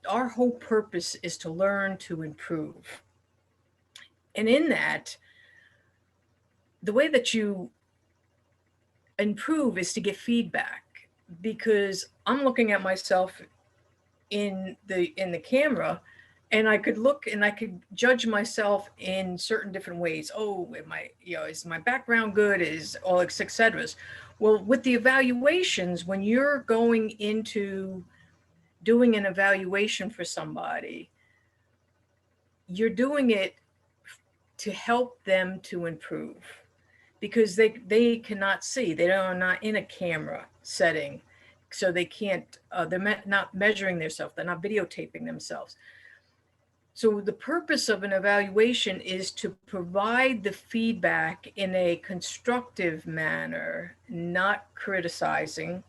our whole purpose is to learn to improve. And in that, the way that you improve is to get feedback, because I'm looking at myself in the camera, and I could look and I could judge myself in certain different ways. Oh, am I, is my background good? Is all etc. Well, with the evaluations, when you're going into doing an evaluation for somebody, you're doing it to help them to improve, because they cannot see, they are not in a camera setting, so they can't, not measuring themselves, they're not videotaping themselves. So the purpose of an evaluation is to provide the feedback in a constructive manner, not criticizing,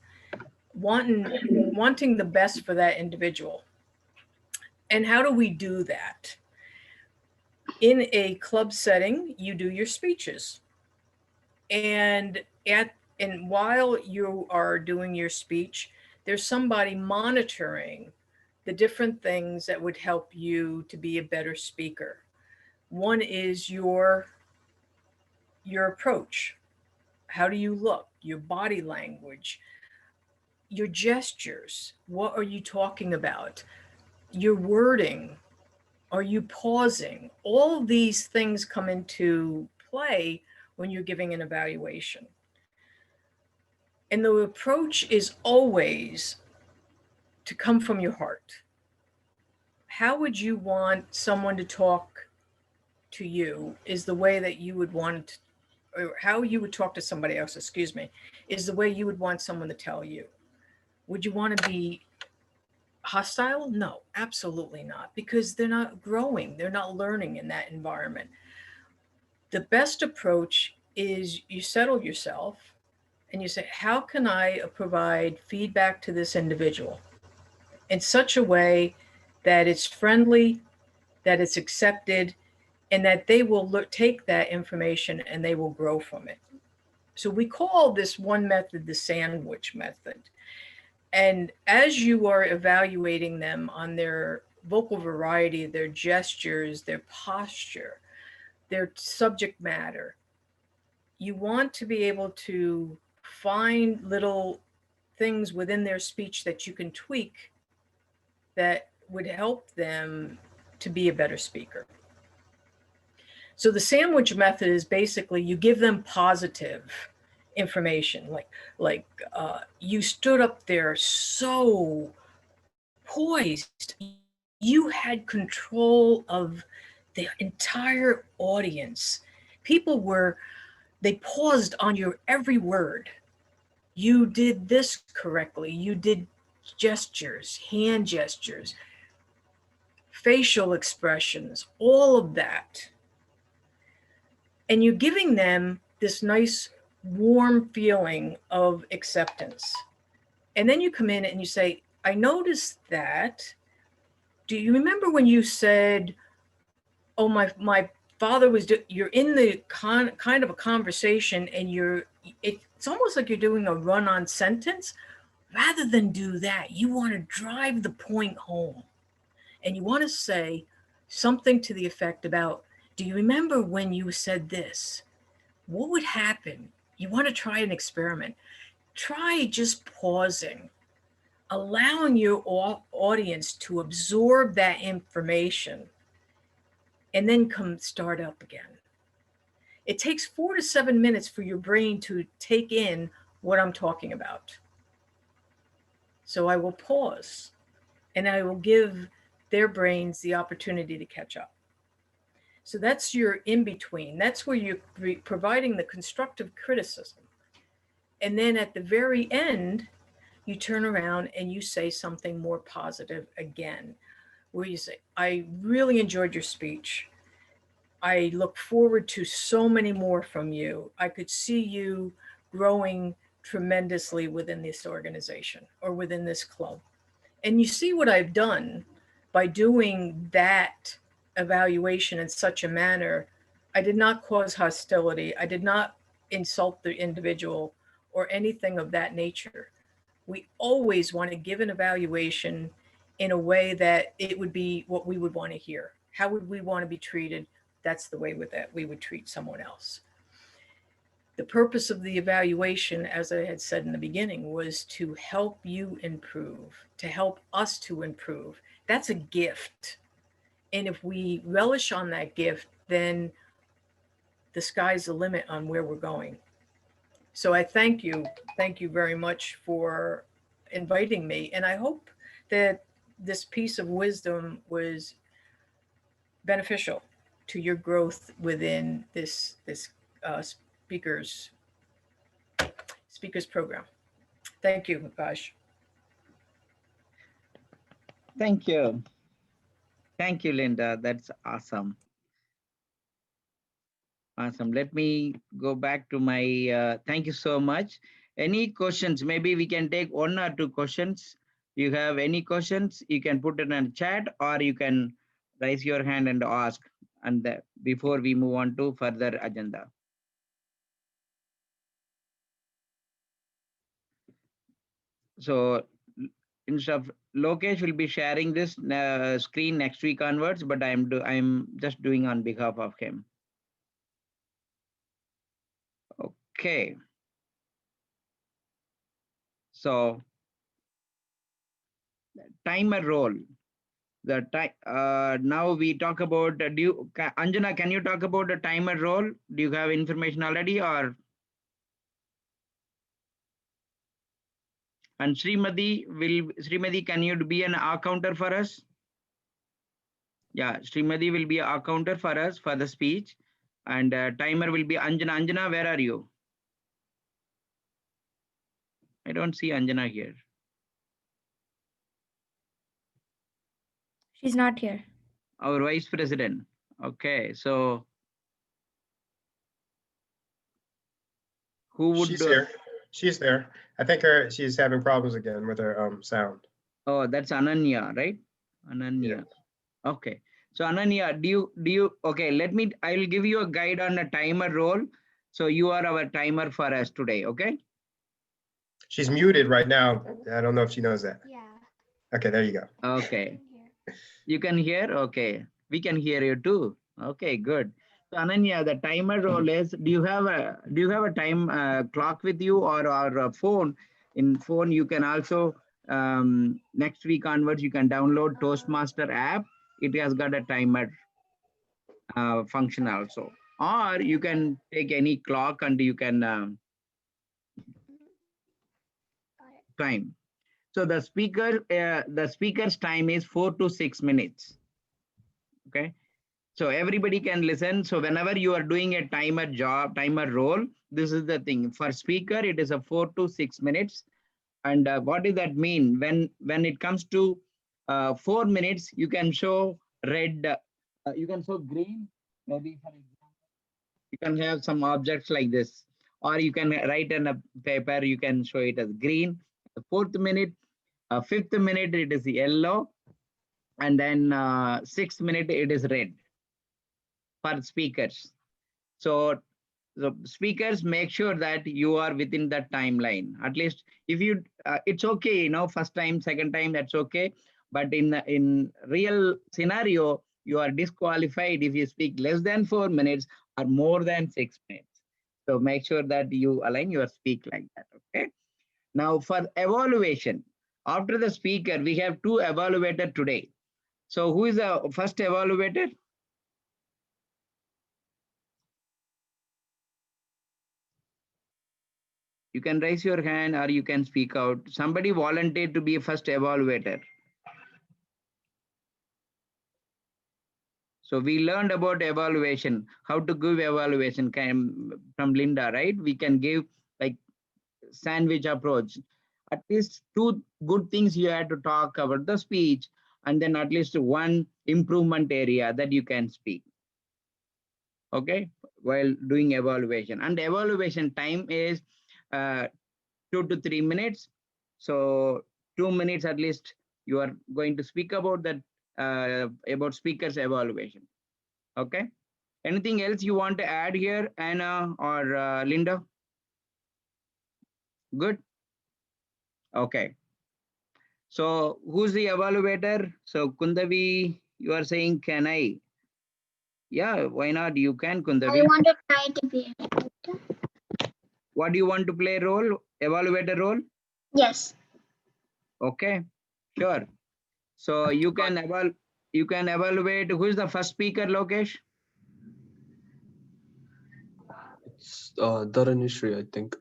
wanting the best for that individual. And how do we do that? In a club setting, you do your speeches. And while you are doing your speech, there's somebody monitoring the different things that would help you to be a better speaker. One is your approach. How do you look? Your body language, your gestures. What are you talking about? Your wording. Are you pausing? All these things come into play when you're giving an evaluation. And the approach is always to come from your heart. How would you want someone to talk to you is the way that you would want, or how you would talk to somebody else, excuse me, is the way you would want someone to tell you. Would you want to be hostile? No, absolutely not, because they're not growing, they're not learning in that environment. The best approach is you settle yourself and you say, how can I provide feedback to this individual in such a way that it's friendly, that it's accepted, and that they will take that information and they will grow from it. So we call this one method the sandwich method. And as you are evaluating them on their vocal variety, their gestures, their posture, their subject matter, you want to be able to find little things within their speech that you can tweak that would help them to be a better speaker. So the sandwich method is basically you give them positive information, you stood up there so poised, you had control of the entire audience. People were, they paused on your every word. You did this correctly. You did gestures, hand gestures, facial expressions, all of that. And you're giving them this nice warm feeling of acceptance. And then you come in and you say, I noticed that. Do you remember when you said, oh, my father was, you're in the kind of a conversation and it's almost like you're doing a run on sentence. Rather than do that, you want to drive the point home. And you want to say something to the effect about, do you remember when you said this? What would happen? You want to try an experiment. Try just pausing, allowing your audience to absorb that information, and then come start up again. It takes 4 to 7 minutes for your brain to take in what I'm talking about. So I will pause and I will give their brains the opportunity to catch up. So that's your in between. That's where you're providing the constructive criticism. And then at the very end, you turn around and you say something more positive again, where you say, I really enjoyed your speech. I look forward to so many more from you. I could see you growing tremendously within this organization or within this club. And you see what I've done by doing that evaluation in such a manner. I did not cause hostility. I did not insult the individual or anything of that nature. We always want to give an evaluation in a way that it would be what we would want to hear. How would we want to be treated? That's the way with that we would treat someone else. The purpose of the evaluation, as I had said in the beginning, was to help you improve, to help us to improve. That's a gift. And if we relish on that gift, then the sky's the limit on where we're going. So I thank you. Thank you very much for inviting me. And I hope that this piece of wisdom was beneficial to your growth within this speakers program. Thank you, Vash. Thank you. Thank you, Linda. That's awesome. Awesome. Let me go back to my, thank you so much. Any questions? Maybe we can take 1 or 2 questions. You have any questions, you can put it in the chat or you can raise your hand and ask. And before we move on to further agenda. So instead of Lokesh will be sharing this screen next week onwards, but I'm just doing on behalf of him. Okay. So timer role. The time now we talk about Anjana, can you talk about the timer role? Do you have information already or? And Srimati, can you be an counter for us? Yeah, Srimati will be a counter for us for the speech, and timer will be Anjana. Anjana, where are you? I don't see Anjana here. She's not here. Our vice president. Okay, so who would? She's here. She's there. I think she's having problems again with her sound. Oh, that's Ananya, right? Ananya. Yeah. Okay. So Ananya, do you okay, I will give you a guide on a timer role. So you are our timer for us today, okay? She's muted right now. I don't know if she knows that. Yeah. Okay, there you go. Okay. You can hear? Okay. We can hear you too. Okay, good. So Ananya, the timer role is, do you have a time clock with you or a phone? In phone, you can also next week onwards, you can download Toastmaster app. It has got a timer function also. Or you can take any clock and you can time. So the speaker's time is 4 to 6 minutes. Okay. So everybody can listen. So whenever you are doing a timer role, this is the thing. For speaker, it is a 4 to 6 minutes. And what does that mean? When it comes to 4 minutes, you can show red, you can show green, maybe for example, you can have some objects like this, or you can write in a paper, you can show it as green. The 4th minute, 5th minute, it is yellow, and then 6th minute, it is red for speakers. So the speakers, make sure that you are within that timeline. At least if you, it's okay, first time, second time, that's okay. But in real scenario, you are disqualified if you speak less than 4 minutes or more than 6 minutes. So make sure that you align your speak like that, okay? Now for evaluation, after the speaker, we have 2 evaluators today. So who is the first evaluator? You can raise your hand or you can speak out. Somebody volunteered to be a first evaluator. So we learned about evaluation, how to give evaluation from Linda, right? We can give like sandwich approach. At least 2 good things you had to talk about the speech, and then at least 1 improvement area that you can speak. Okay, while doing evaluation. And evaluation time is 2 to 3 minutes. So 2 minutes at least you are going to speak about that, about speakers evaluation. Okay. Anything else you want to add here, Anna or Linda? Good. Okay. So who's the evaluator? So Kundavi, you are saying, can I? Yeah, why not? You can, I Kundavi. want to try to be an actor. What do you want to play role? Evaluator role? Yes. Okay, sure. So you can evaluate. Who is the first speaker, Lokesh? It's Dharanishri, I think.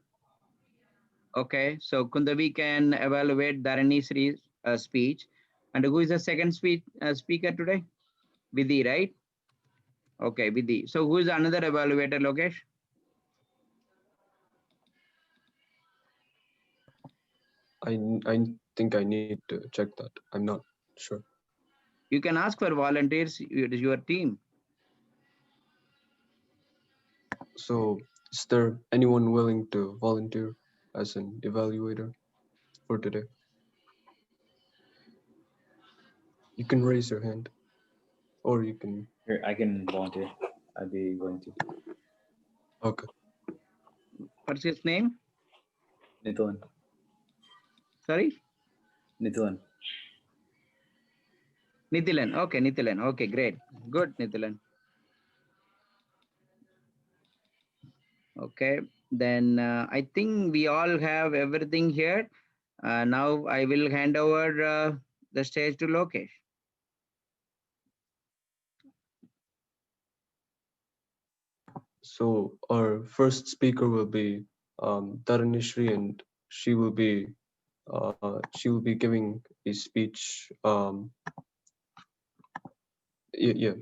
Okay, so Kundavi can evaluate Dharanishri's speech. And who is the second speaker today? Vidhi, right? Okay, Vidhi. So who is another evaluator, Lokesh? I think I need to check that. I'm not sure. You can ask for volunteers. It is your team. So is there anyone willing to volunteer as an evaluator for today? You can raise your hand, or you can. Here, I can volunteer. I'd be willing to. Okay. What's his name? Nithilan. Sorry? Nithilan. Nithilan. Okay, Nithilan. Okay, great. Good, Nithilan. Okay, then I think we all have everything here. Now I will hand over the stage to Lokesh. So our first speaker will be Dharanishri, and she will be giving a speech. Yeah.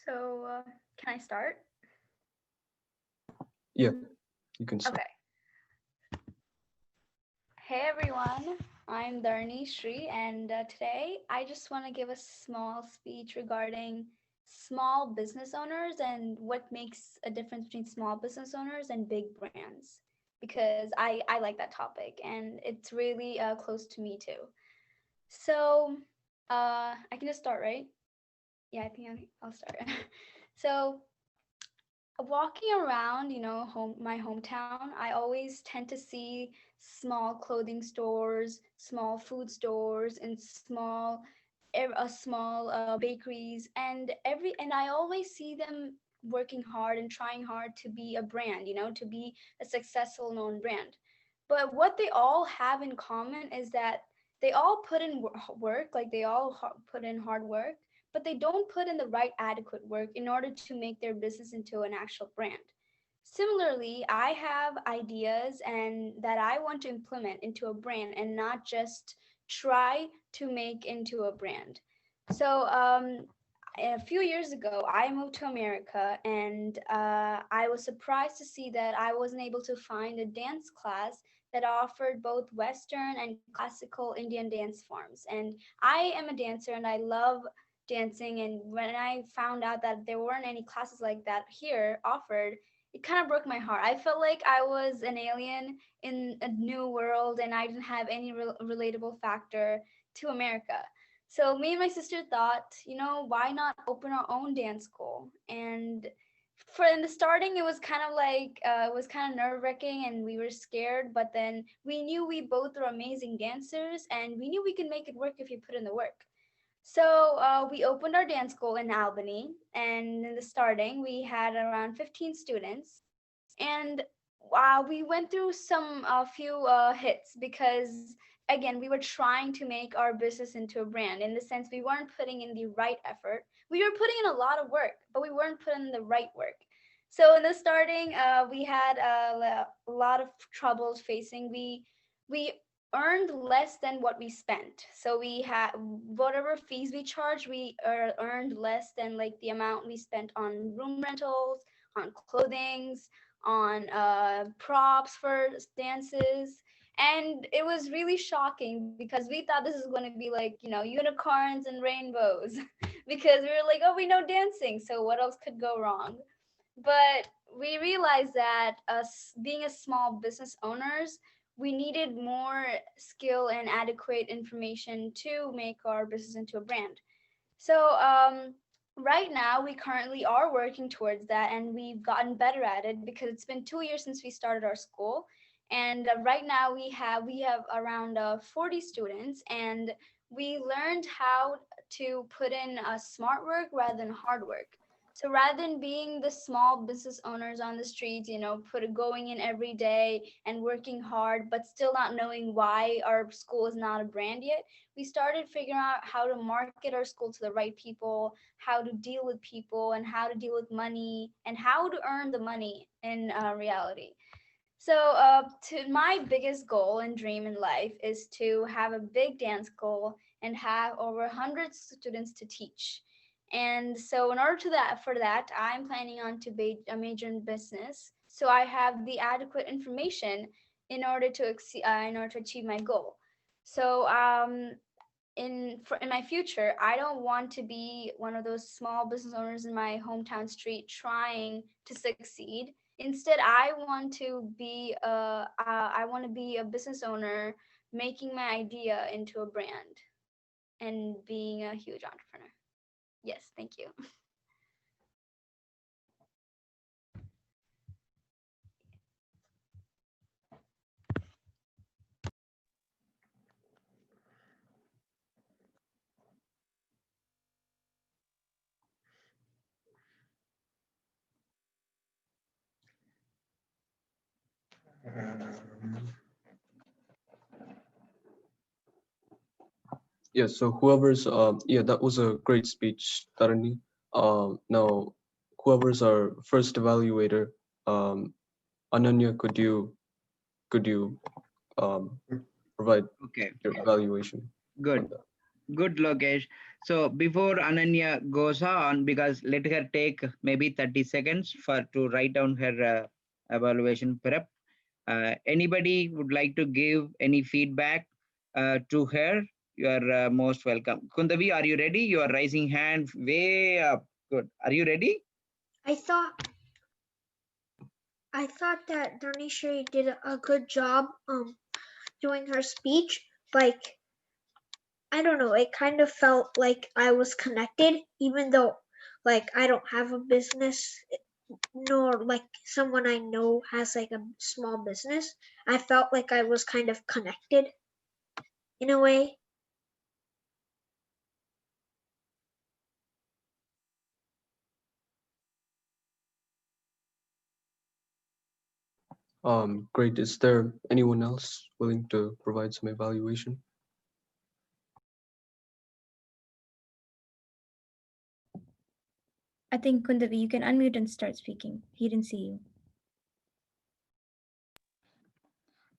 So can I start? Yeah, you can start. Okay. Hey everyone, I'm Dharani Shri, and today I just want to give a small speech regarding small business owners and what makes a difference between small business owners and big brands, because I like that topic and it's really close to me too. So I can just start, right? Yeah, I think I'll start. So walking around, my hometown, I always tend to see small clothing stores, small food stores, and small bakeries, and I always see them working hard and trying hard to be a brand, to be a successful known brand. But what they all have in common is that they all put in work, like they all put in hard work, but they don't put in the right adequate work in order to make their business into an actual brand. Similarly, I have ideas and that I want to implement into a brand and not just try to make into a brand. So a few years ago, I moved to America, and I was surprised to see that I wasn't able to find a dance class that offered both Western and classical Indian dance forms. And I am a dancer and I love dancing. And when I found out that there weren't any classes like that here offered, it kind of broke my heart. I felt like I was an alien in a new world and I didn't have any relatable factor to America. So me and my sister thought, why not open our own dance school? And for in the starting, it was kind of like it was kind of nerve wracking, and we were scared. But then we knew we both were amazing dancers, and we knew we could make it work if you put in the work. So we opened our dance school in Albany, and in the starting, we had around 15 students, and we went through some few hits because again we were trying to make our business into a brand, in the sense we weren't putting in the right effort. We were putting in a lot of work, but we weren't putting in the right work. So in the starting, we had a lot of troubles facing. We earned less than what we spent. So we had whatever fees we charged, we earned less than like the amount we spent on room rentals, on clothings, on props for dances. And it was really shocking because we thought this is going to be like, unicorns and rainbows because we were like, oh, we know dancing. So what else could go wrong? But we realized that us being a small business owners, we needed more skill and adequate information to make our business into a brand. So right now we currently are working towards that, and we've gotten better at it because it's been 2 years since we started our school. And right now we have around 40 students, and we learned how to put in smart work rather than hard work. So rather than being the small business owners on the streets, going in every day and working hard, but still not knowing why our school is not a brand yet, we started figuring out how to market our school to the right people, how to deal with people, and how to deal with money, and how to earn the money in reality. So, to my biggest goal and dream in life is to have a big dance school and have over 100 students to teach. And so, in order for that, I'm planning on to be a major in business. So I have the adequate information in order to achieve my goal. So, in my future, I don't want to be one of those small business owners in my hometown street trying to succeed. Instead, I want to be a business owner, making my idea into a brand and being a huge entrepreneur. Yes, thank you. Um, Yeah, so whoever's yeah, that was a great speech, Tarani. Now whoever's our first evaluator, Ananya, could you provide Okay, your evaluation? good. Good, Lokesh. So before Ananya goes on, because let her take maybe 30 seconds to write down her evaluation prep. Anybody would like to give any feedback to her? You are most welcome. Kundavi, are you ready? You are raising hand way up. Good. Are you ready? I thought that Dharneshri did a good job doing her speech. Like, I don't know, it kind of felt like I was connected, even though like I don't have a business, nor like someone I know has like a small business. I felt like I was kind of connected in a way. Great. Is there anyone else willing to provide some evaluation? I think Kundavi, you can unmute and start speaking. He didn't see you.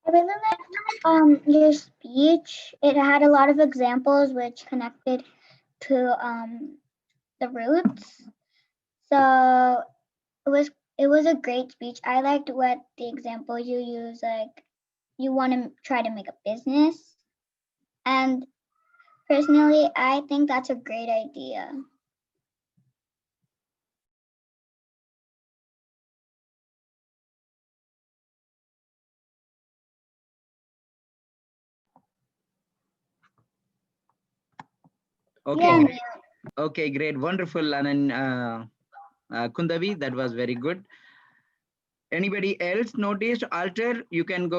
I really liked your speech. It had a lot of examples which connected to the roots. So it was a great speech. I liked what the example you use, like you want to try to make a business. And personally, I think that's a great idea. Okay. Yeah, Great. Okay, great. Wonderful, Kundavi, that was very good. Anybody else noticed? Alter, you can go.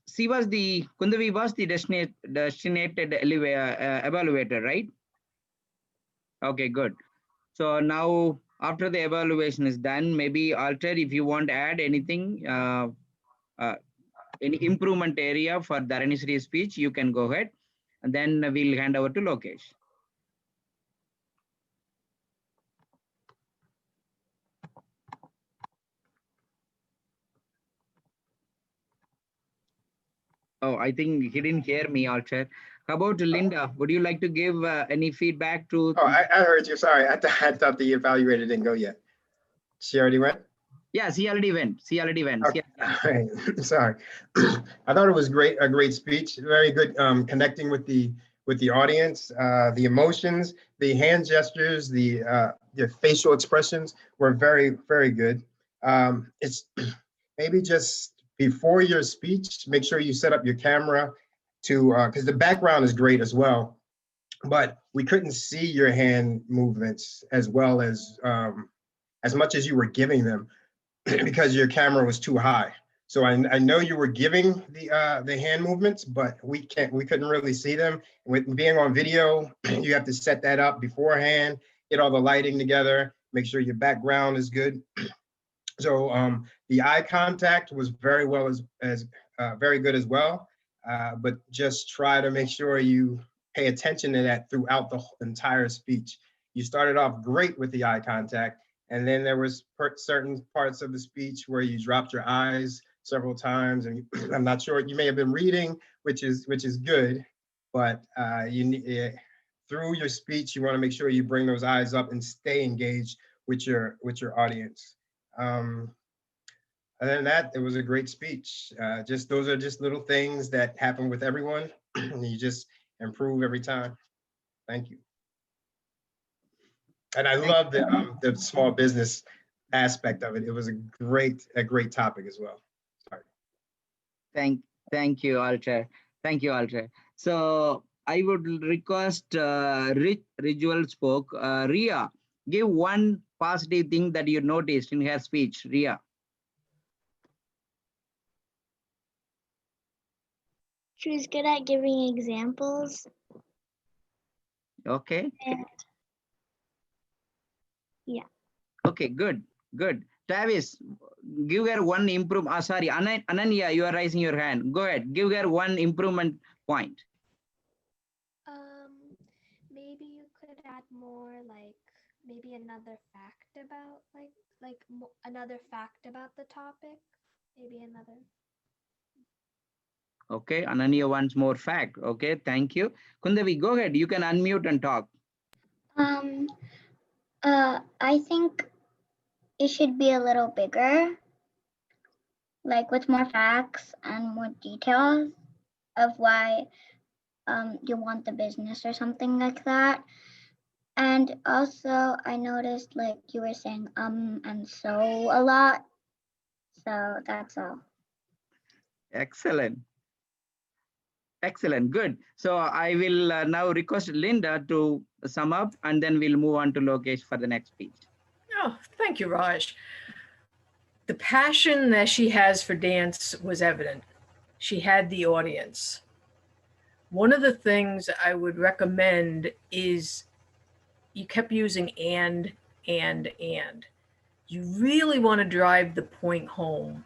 Kundavi was the designated evaluator, right? Okay, good. So now after the evaluation is done, maybe Alter, if you want to add anything, any improvement area for Dharanishri's speech, you can go ahead, and then we'll hand over to Lokesh. Oh, I think he didn't hear me, Alter. How about Linda? Would you like to give any feedback to? Oh, I heard you. Sorry. I thought the evaluator didn't go yet. She already went? Yes, he already went. He already went. Okay. Sorry. I thought it was a great speech. Very good connecting with the audience, the emotions, the hand gestures, the facial expressions were very, very good. It's maybe just before your speech, make sure you set up your camera to, because the background is great as well. but we couldn't see your hand movements as well as much as you were giving them because your camera was too high. So I know you were giving the hand movements, but we couldn't really see them. With being on video, you have to set that up beforehand, get all the lighting together, make sure your background is good. So the eye contact was very good as well, but just try to make sure you pay attention to that throughout the entire speech. You started off great with the eye contact, and then there was certain parts of the speech where you dropped your eyes several times, and I'm not sure, you may have been reading, which is good, but through your speech, you want to make sure you bring those eyes up and stay engaged with your audience. Other than that, it was a great speech. Those are just little things that happen with everyone, and you just improve every time. Thank you. And I love the small business aspect of it. It was a great topic as well. Sorry. Thank you, Alter. Thank you, Alter. So I would request Rijwal spoke. Ria, give one positive thing that you noticed in her speech. Ria. She was good at giving examples. Okay. And yeah. Okay, good. Travis, give her one improvement. Sorry, Ananya, you are raising your hand. Go ahead. Give her one improvement point. Maybe you could add more, like maybe another fact about another fact about the topic. Maybe another. Okay, Ananya wants more fact. Okay, thank you. Kundavi, go ahead. You can unmute and talk. I think it should be a little bigger, like with more facts and more details of why you want the business or something like that. And also I noticed like you were saying and so a lot. So that's all. Excellent. Excellent, good. So I will now request Linda to sum up, and then we'll move on to Lokesh for the next speech. Oh, thank you, Raj. The passion that she has for dance was evident. She had the audience. One of the things I would recommend is you kept using and. You really want to drive the point home.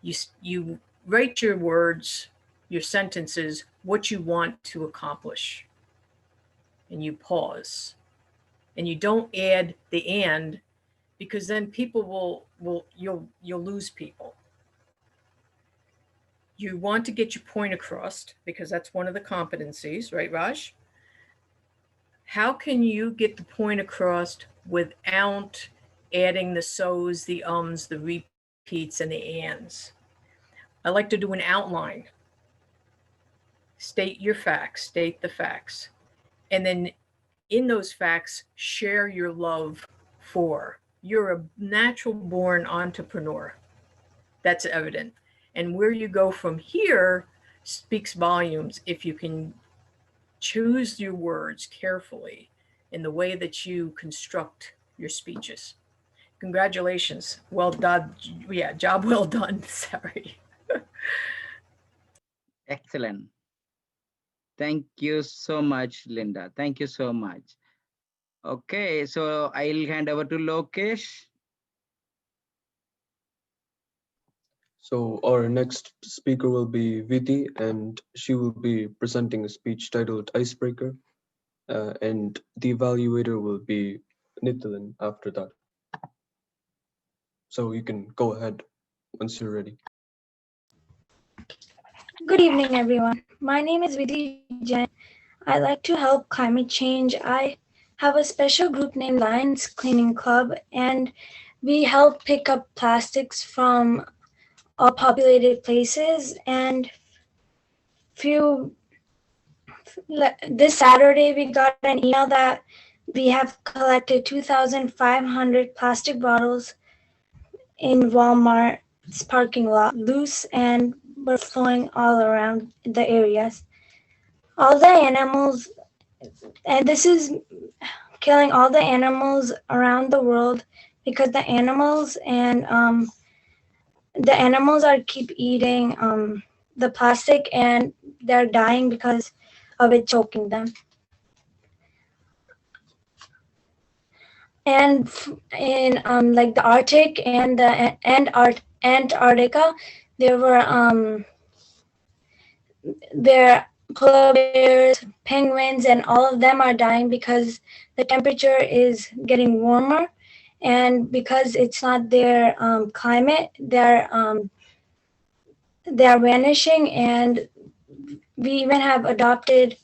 You write your words, your sentences, what you want to accomplish. And you pause. And you don't add the and, because then people you'll lose people. You want to get your point across, because that's one of the competencies, right, Raj? How can you get the point across without adding the so's, the ums, the repeats, and the ands? I like to do an outline. State your facts, state the facts. And then in those facts, share your love for. You're a natural born entrepreneur. That's evident. And where you go from here speaks volumes if you can choose your words carefully in the way that you construct your speeches. Congratulations. Well done. Yeah, job well done. Sorry. Excellent. Thank you so much, Linda. Thank you so much. Okay, so I'll hand over to Lokesh. So our next speaker will be Vidhi, and she will be presenting a speech titled Icebreaker. And the evaluator will be Nithilan after that. So you can go ahead once you're ready. Good evening, everyone. My name is Vidhi Jain. I like to help climate change. I have a special group named Lions Cleaning Club, and we help pick up plastics from all populated places. And this Saturday, we got an email that we have collected 2,500 plastic bottles in Walmart's parking lot, loose, and were flowing all around the areas. All the animals and this is killing all the animals around the world because the animals are keep eating the plastic and they're dying because of it choking them. And in like the Arctic and the Antarctica, there were polar bears, penguins, and all of them are dying because the temperature is getting warmer, and because it's not their climate, they're vanishing. And we even have adopted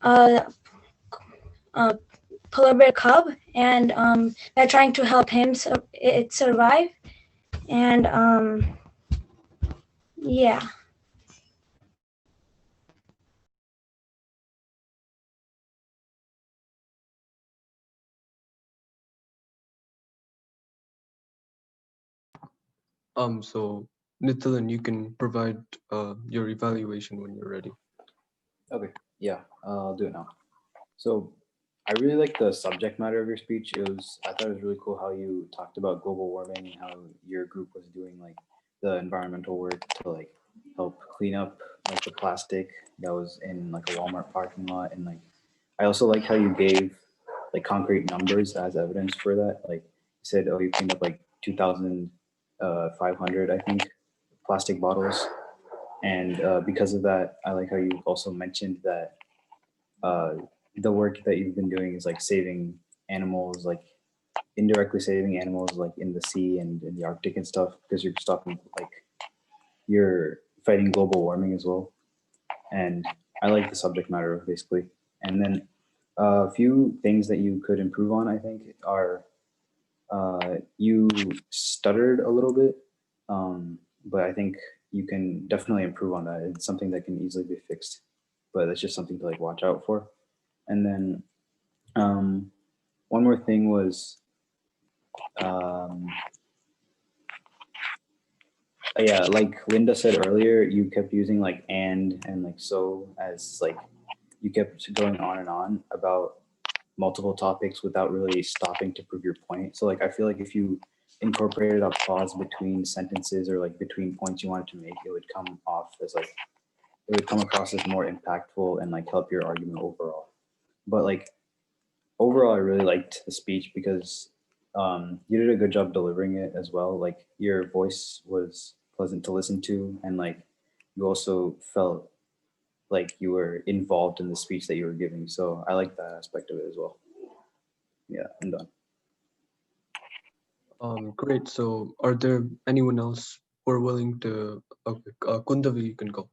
a polar bear cub, and they're trying to help it survive. And yeah. So Nithilan, you can provide your evaluation when you're ready. Okay, yeah, I'll do it now. So I really like the subject matter of your speech. I thought it was really cool how you talked about global warming and how your group was doing like the environmental work to like help clean up like the plastic that was in like a Walmart parking lot. And like I also like how you gave like concrete numbers as evidence for that. Like you said, oh, you cleaned up like 2,500, I think, plastic bottles. And because of that, I like how you also mentioned that the work that you've been doing is like saving animals, like indirectly saving animals like in the sea and in the Arctic and stuff, because you're stopping like you're fighting global warming as well. And I like the subject matter basically. And then a few things that you could improve on, I think, are you stuttered a little bit, but I think you can definitely improve on that. It's something that can easily be fixed, but that's just something to like watch out for. And then one more thing was, yeah, like Linda said earlier, you kept using like and like so as like you kept going on and on about multiple topics without really stopping to prove your point. So like I feel like if you incorporated a pause between sentences or like between points you wanted to make, it would come off as like it would come across as more impactful and like help your argument overall. But like overall, I really liked the speech because you did a good job delivering it as well. Like your voice was pleasant to listen to, and like you also felt like you were involved in the speech that you were giving. So I like that aspect of it as well. Yeah, I'm done. Great. So are there anyone else who are willing to? Okay, Kundavi, you can go.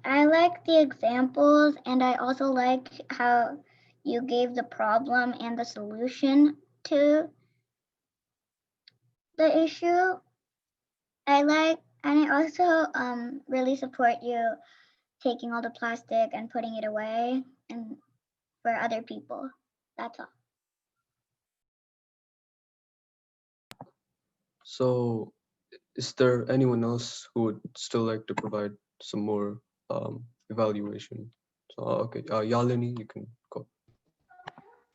I like the examples, and I also like how you gave the problem and the solution to the issue. And I also really support you taking all the plastic and putting it away and for other people. That's all. So is there anyone else who would still like to provide some more evaluation? So okay, Yalini, you can go.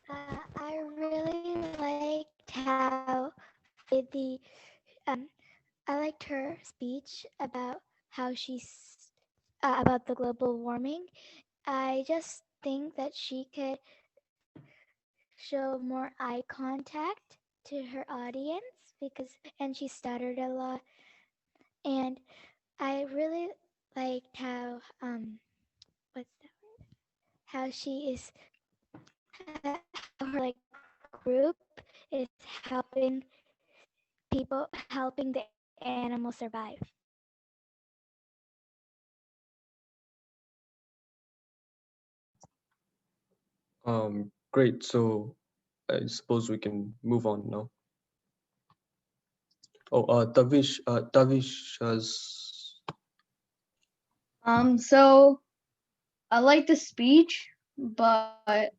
I really liked how the I liked her speech about how she's about the global warming. I just think that she could show more eye contact to her audience and she stuttered a lot. And I really liked how what's that word? How she is how her like group is helping the animals survive. Great. So I suppose we can move on now. Oh, Tavish has. So I like the speech, but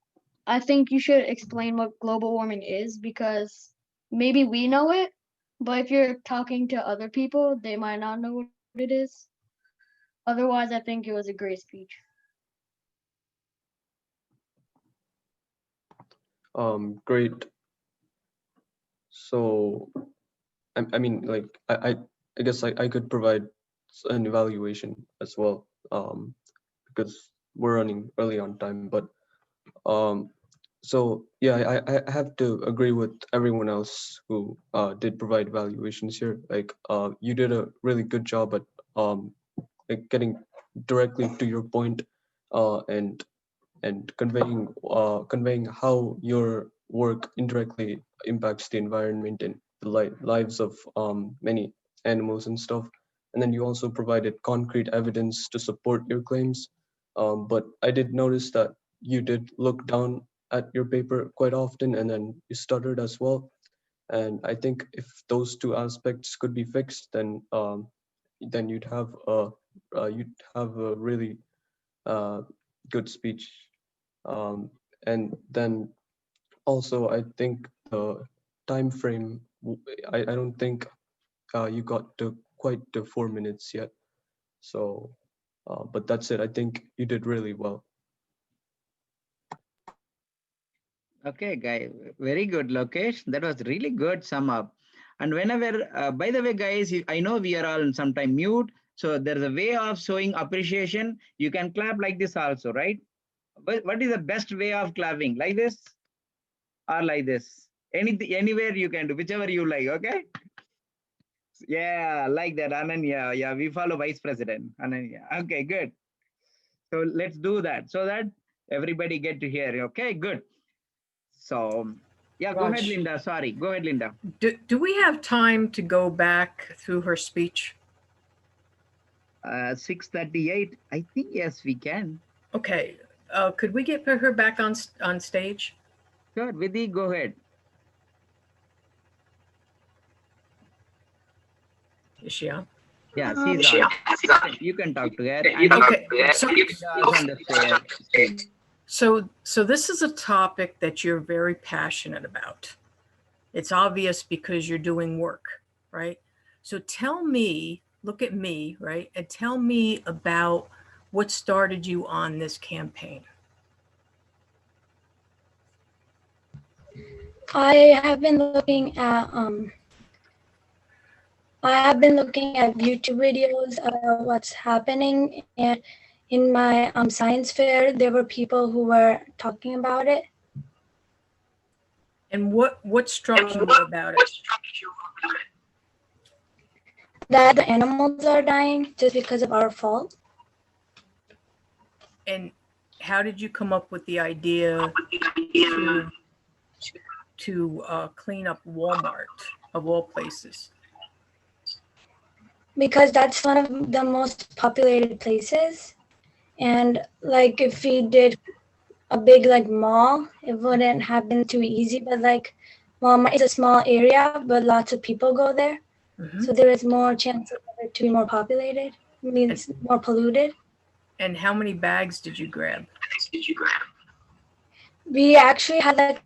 I think you should explain what global warming is because maybe we know it, but if you're talking to other people, they might not know what it is. Otherwise, I think it was a great speech. Great. So, I mean, like, I guess I could provide an evaluation as well, because we're running early on time. But so yeah, I have to agree with everyone else who did provide evaluations here. Like, you did a really good job at like getting directly to your point, and conveying how your work indirectly impacts the environment and the lives of many animals and stuff. And then you also provided concrete evidence to support your claims. But I did notice that you did look down at your paper quite often, and then you stuttered as well. And I think if those two aspects could be fixed, then you'd have a really good speech. And then also, I think the time frame, I don't think you got to quite to 4 minutes yet. So, but that's it. I think you did really well. Okay, guy, very good, Lokesh. That was really good sum up. And whenever, by the way, guys, I know we are all sometime mute. So there's a way of showing appreciation. You can clap like this also, right? But what is the best way of clapping? Like this or like this? Anything, anywhere you can do, whichever you like, okay? Yeah, like that, Ananya. Yeah, we follow Vice President, Ananya. Okay, good. So let's do that so that everybody get to hear. Okay, good. So, yeah, go ahead, Raj. Linda. Sorry, go ahead, Linda. Do we have time to go back through her speech? 6:38. I think yes, we can. Okay. Could we get her back on stage? Sure, Vidhi, go ahead. Is she on? Yeah, she's on. You can talk to her. And Okay. So this is a topic that you're very passionate about. It's obvious because you're doing work, right? So tell me, look at me, right? And tell me about what started you on this campaign. I have been looking at YouTube videos about what's happening, and in my science fair, there were people who were talking about it. And what struck you about it? That the animals are dying just because of our fault. And how did you come up with the idea to clean up Walmart, of all places? Because that's one of the most populated places. And like if we did a big like mall, it wouldn't have been too easy. But like Walmart is a small area, but lots of people go there. Mm-hmm. So there is more chance of it to be more populated, means more polluted. And how many bags did you grab? We actually had like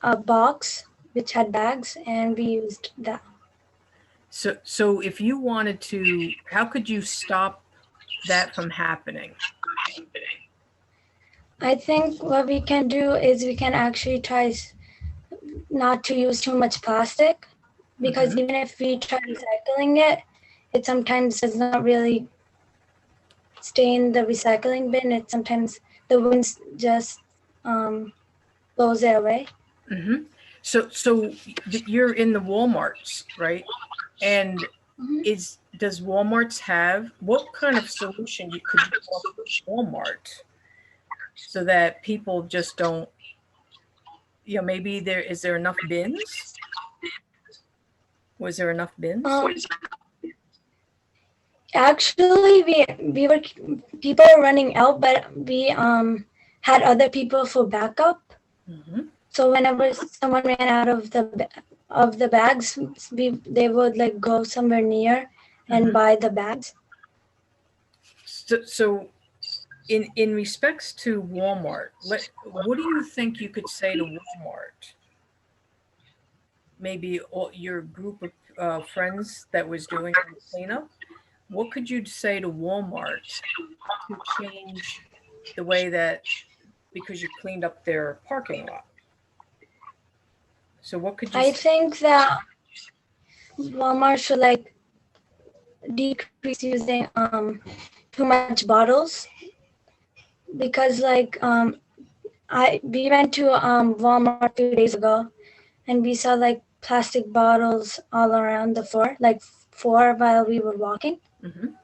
a box which had bags, and we used that. So if you wanted to, how could you stop that from happening? I think what we can do is we can actually try not to use too much plastic, because even if we try recycling it, it sometimes does not really stay in the recycling bin. It sometimes the wind just blows it away. Mm-hmm. So you're in the Walmarts, right? And does Walmart's have, what kind of solution could you offer Walmart so that people just don't, maybe is there enough bins? Was there enough bins? Actually, people were running out, but we had other people for backup. Mm-hmm. So whenever someone ran out of the bags, they would like go somewhere near and buy the bags. So in respects to Walmart, what do you think you could say to Walmart? Maybe your group of friends that was doing the cleanup, what could you say to Walmart to change the way that, because you cleaned up their parking lot? So what could you I say? think that Walmart should like decrease using too much bottles, because like we went to Walmart a few days ago and we saw like plastic bottles all around the floor, like 4 while we were walking. Mhm.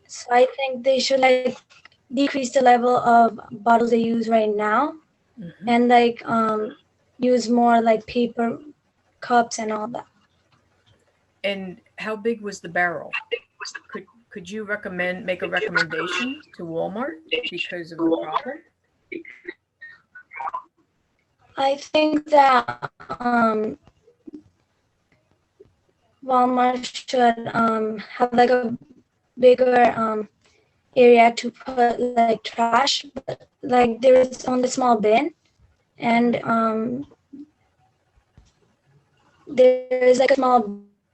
So I think they should like decrease the level of bottles they use right now, Mhm. and like use more like paper cups and all that. And how big was the barrel? Could you make a recommendation to Walmart because of the problem? I think that Walmart should have like a bigger area to put like trash, but like there is only a small bin, and there is like a small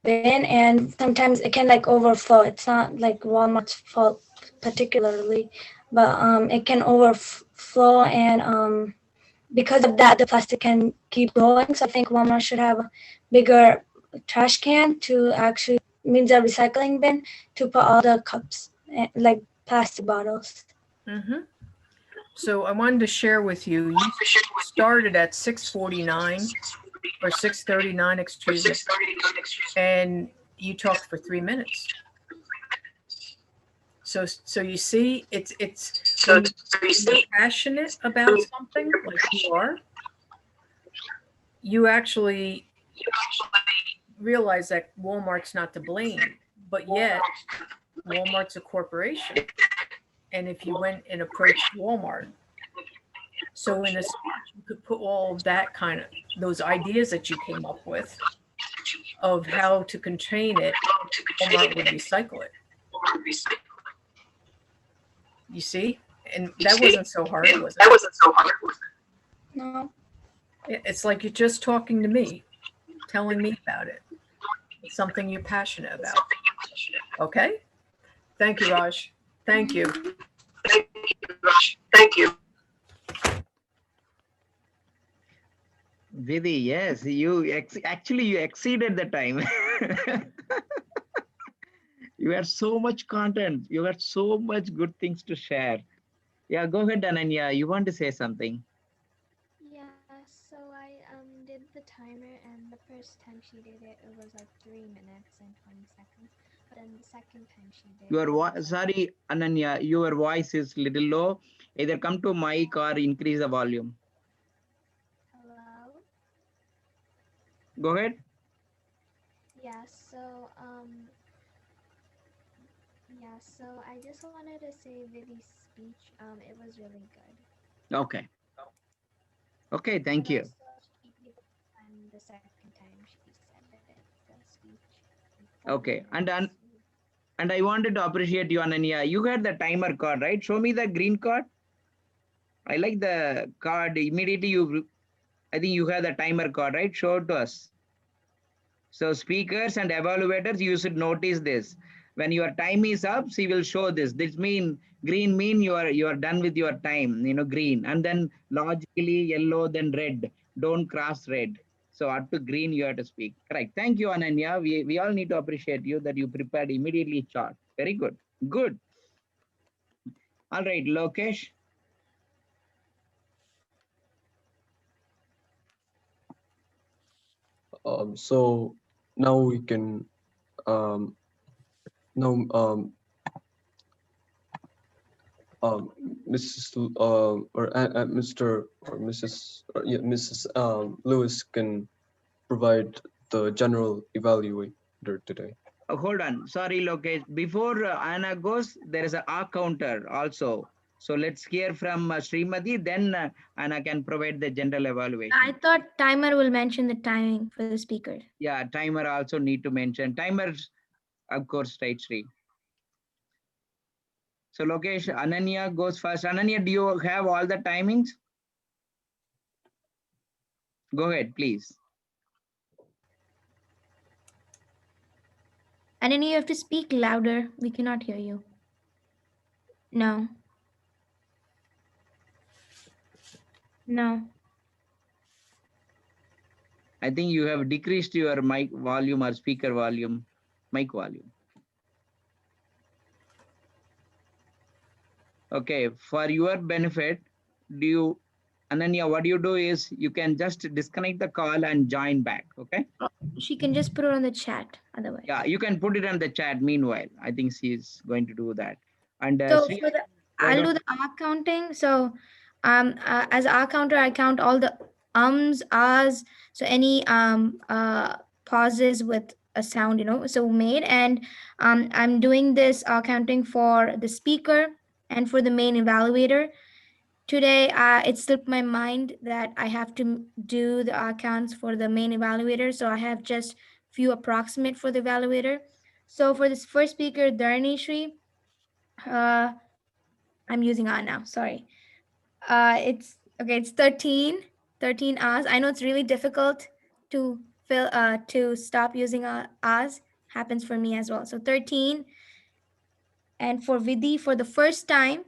bin, and sometimes it can like overflow. It's not like Walmart's fault particularly, but it can overflow, and because of that, the plastic can keep growing. So I think Walmart should have a bigger trash can to actually means a recycling bin to put all the cups, like plastic bottles. Mm-hmm. So I wanted to share with you, you started at 6:49 or 6:39, excuse me, and you talked for 3 minutes. So you see, it's when you're passionate about something like you are, you actually realize that Walmart's not to blame, but yet Walmart's a corporation. And if you went and approached Walmart, so in a speech, you could put all of that kind of those ideas that you came up with of how to contain it, Walmart would recycle it. You see? And that wasn't so hard, was it? No. It's like you're just talking to me, telling me about it. It's something you're passionate about. Okay? Thank you, Raj. Thank you. Thank you. Vidhi, yes, actually you exceeded the time. You had so much content. You had so much good things to share. Yeah, go ahead, Ananya. You want to say something? Yeah, so I did the timer, and the first time she did it, it was like 3 minutes and 20 seconds. But then the second time she did it, was Sorry, Ananya, your voice is little low. Either come to mic or increase the volume. hello. Go ahead. Yeah, so I just wanted to say Vivi's speech, it was really good. Okay. Okay, thank But you. also she did it on the second time she said it, the speech. Okay, and I wanted to appreciate you, Ananya. You had the timer card, right? Show me the green card. I like the card. Immediately I think you have the timer card, right? Show it to us. So speakers and evaluators, you should notice this. When your time is up, she will show this. This mean green mean you are done with your time, green. And then logically yellow, then red. Don't cross red. So up to green, you have to speak. Correct. Thank you, Ananya. We all need to appreciate you that you prepared immediately chart. Very good. Good. All right, Lokesh. So now we can now Mrs. Or Mr. or Mrs. Yeah, Mrs. Lewis can provide the general evaluator today. Hold on. Sorry, Lokesh. Before Anna goes, there is a R counter also. So let's hear from Srimati, then Anna can provide the general evaluation. I thought timer will mention the timing for the speaker. Yeah, timer also need to mention. Timers, of course, right, Sri. So Lokesh, Ananya goes first. Ananya, do you have all the timings? Go ahead, please. Ananya, you have to speak louder. We cannot hear you. No. No. I think you have decreased your mic volume or speaker volume, mic volume. Okay, for your benefit, Ananya, what you do is you can just disconnect the call and join back, okay? She can just put it on the chat otherwise. Yeah, you can put it on the chat meanwhile. I think she's going to do that. And So Sri, for the, why I'll don't- do the R counting. So as R counter, I count all the ums, ahs, so any pauses with a sound, so made. And I'm doing this counting for the speaker and for the main evaluator. Today, it slipped my mind that I have to do the counts for the main evaluator. So I have just few approximate for the evaluator. So for this first speaker, Dharnishri, I'm using R now, sorry. It's 13 hours. I know it's really difficult to stop using R's. Happens for me as well. So 13. And for Vidhi, for the first time,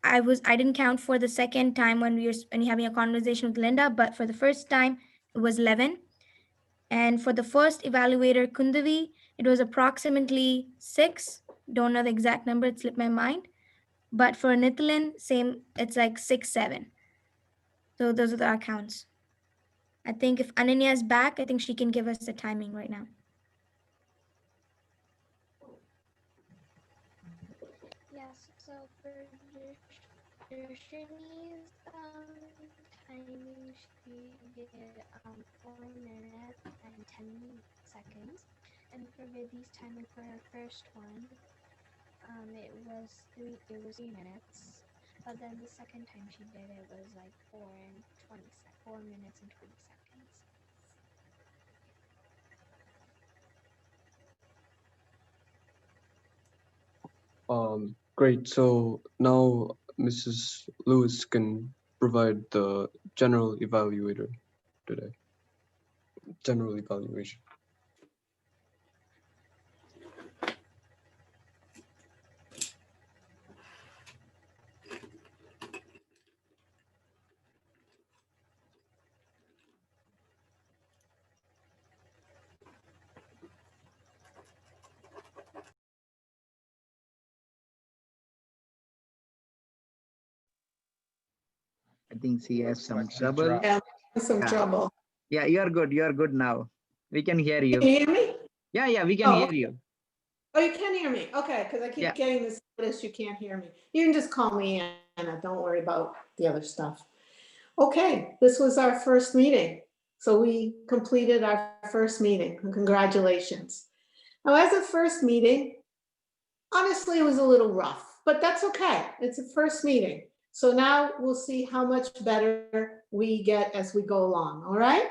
I didn't count for the second time when you're having a conversation with Linda, but for the first time it was 11. And for the first evaluator, Kundavi, it was approximately 6. Don't know the exact number, it slipped my mind. But for Nithalin, same, it's like 6, 7. So those are the accounts. I think if Ananya is back, I think she can give us the timing right now. Yes, so for Darshini's timing, she did 4 minutes and 10 seconds. And for Vidhi's timing for her first one, it was 3 minutes. But then the second time she did it was like 4 minutes and 20 seconds. Great. So now Mrs. Lewis can provide the general evaluator today. General evaluation. I think she has some trouble. Yeah, some trouble. Yeah, you are good. You are good now. We can hear you. Can you hear me? Yeah, we can hear you. Oh, you can hear me? Okay, because I keep getting this notice you can't hear me. You can just call me Anna. Don't worry about the other stuff. Okay, this was our first meeting. So we completed our first meeting. Congratulations. Now, as a first meeting, honestly, it was a little rough, but that's okay. It's a first meeting. So now we'll see how much better we get as we go along, all right?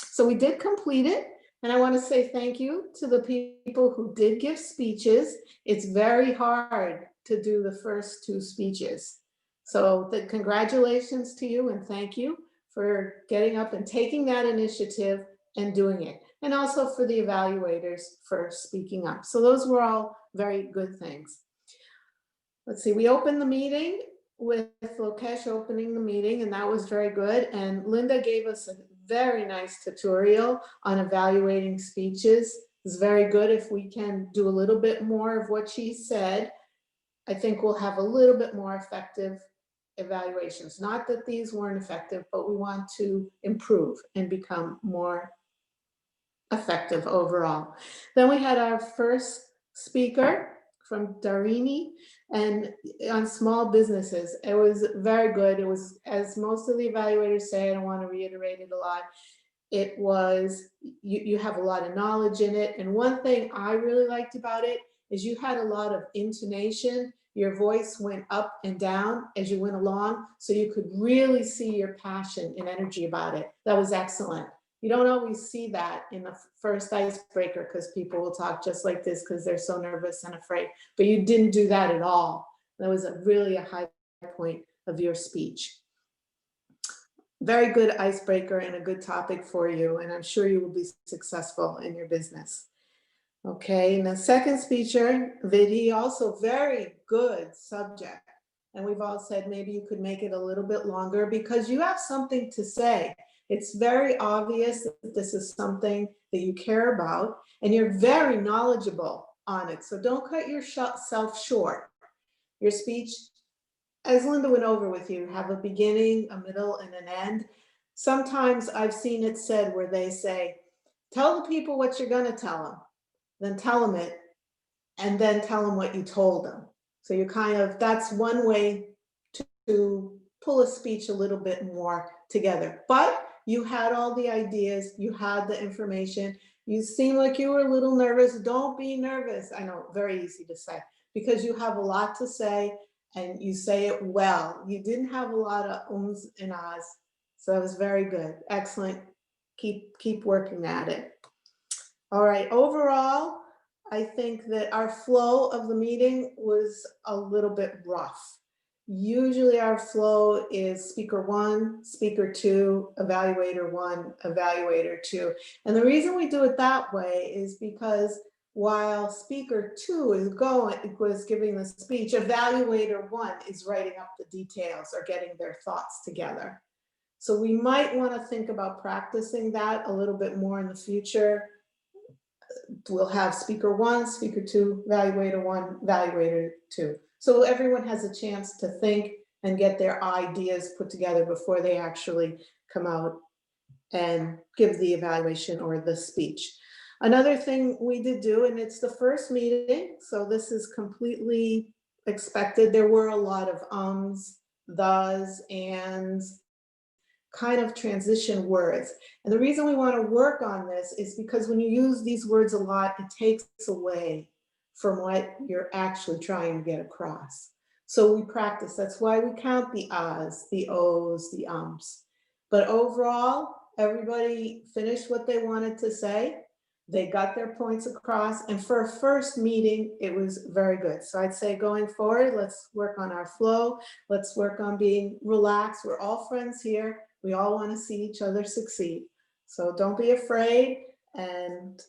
So we did complete it. And I want to say thank you to the people who did give speeches. It's very hard to do the first 2 speeches. So congratulations to you and thank you for getting up and taking that initiative and doing it. And also for the evaluators for speaking up. So those were all very good things. Let's see, we opened the meeting with Lokesh opening the meeting, and that was very good. And Linda gave us a very nice tutorial on evaluating speeches. It's very good. If we can do a little bit more of what she said, I think we'll have a little bit more effective evaluations. Not that these weren't effective, but we want to improve and become more effective overall. Then we had our first speaker from Darini and on small businesses. It was very good. It was, as most of the evaluators say, I don't want to reiterate it a lot, it was, you have a lot of knowledge in it. And one thing I really liked about it is you had a lot of intonation. Your voice went up and down as you went along, so you could really see your passion and energy about it. That was excellent. You don't always see that in the first icebreaker because people will talk just like this because they're so nervous and afraid, but you didn't do that at all. That was really a high point of your speech. Very good icebreaker and a good topic for you, and I'm sure you will be successful in your business. Okay, and the second speaker, Vidhi, also very good subject. And we've all said maybe you could make it a little bit longer because you have something to say. It's very obvious that this is something that you care about and you're very knowledgeable on it. So don't cut yourself short. Your speech, as Linda went over with you, have a beginning, a middle, and an end. Sometimes I've seen it said where they say, tell the people what you're gonna tell them, then tell them it, and then tell them what you told them. So you kind of, that's one way to pull a speech a little bit more together. But you had all the ideas, you had the information, you seem like you were a little nervous. Don't be nervous. I know, very easy to say, because you have a lot to say and you say it well. You didn't have a lot of ums and ahs. So that was very good. Excellent. Keep working at it. All right, overall, I think that our flow of the meeting was a little bit rough. Usually our flow is speaker 1, speaker 2, evaluator 1, evaluator 2. And the reason we do it that way is because while speaker 2 was giving the speech, evaluator 1 is writing up the details or getting their thoughts together. So we might want to think about practicing that a little bit more in the future. We'll have speaker 1, speaker 2, evaluator 1, evaluator 2. So everyone has a chance to think and get their ideas put together before they actually come out and give the evaluation or the speech. Another thing we did do, and it's the first meeting, so this is completely expected. There were a lot of ums, thes, ands, kind of transition words. And the reason we want to work on this is because when you use these words a lot, it takes away from what you're actually trying to get across. So we practice. That's why we count the ahs, the ohs, the ums. But overall, everybody finished what they wanted to say. They got their points across. And for a first meeting, it was very good. So I'd say going forward, let's work on our flow. Let's work on being relaxed. We're all friends here. We all want to see each other succeed. So don't be afraid and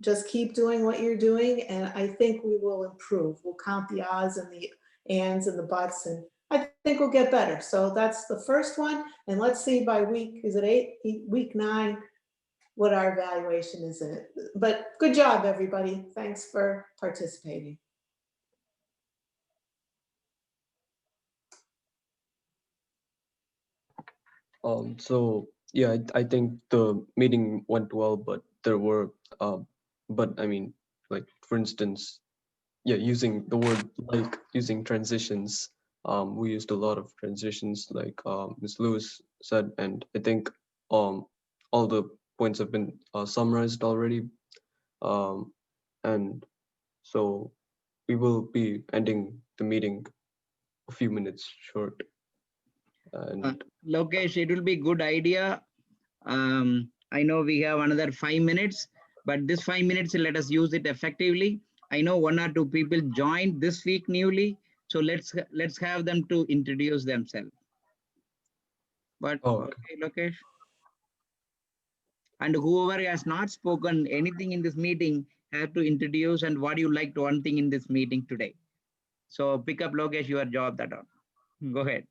just keep doing what you're doing. And I think we will improve. We'll count the ahs and the ands and the buts, and I think we'll get better. So that's the first one. And let's see by week, is it week 9, what our evaluation is in it. But good job, everybody. Thanks for participating. So yeah, I think the meeting went well, but there were, but I mean, like for instance, yeah, using the word like, using transitions. We used a lot of transitions, like Ms. Lewis said, and I think all the points have been summarized already. And so we will be ending the meeting a few minutes short. And Lokesh, it will be good idea. I know we have another 5 minutes, but this 5 minutes, let us use it effectively. I know 1 or 2 people joined this week newly, so let's have them to introduce themselves. But okay, Lokesh. And whoever has not spoken anything in this meeting have to introduce and what you liked one thing in this meeting today. So pick up, Lokesh, your job that on. Go ahead.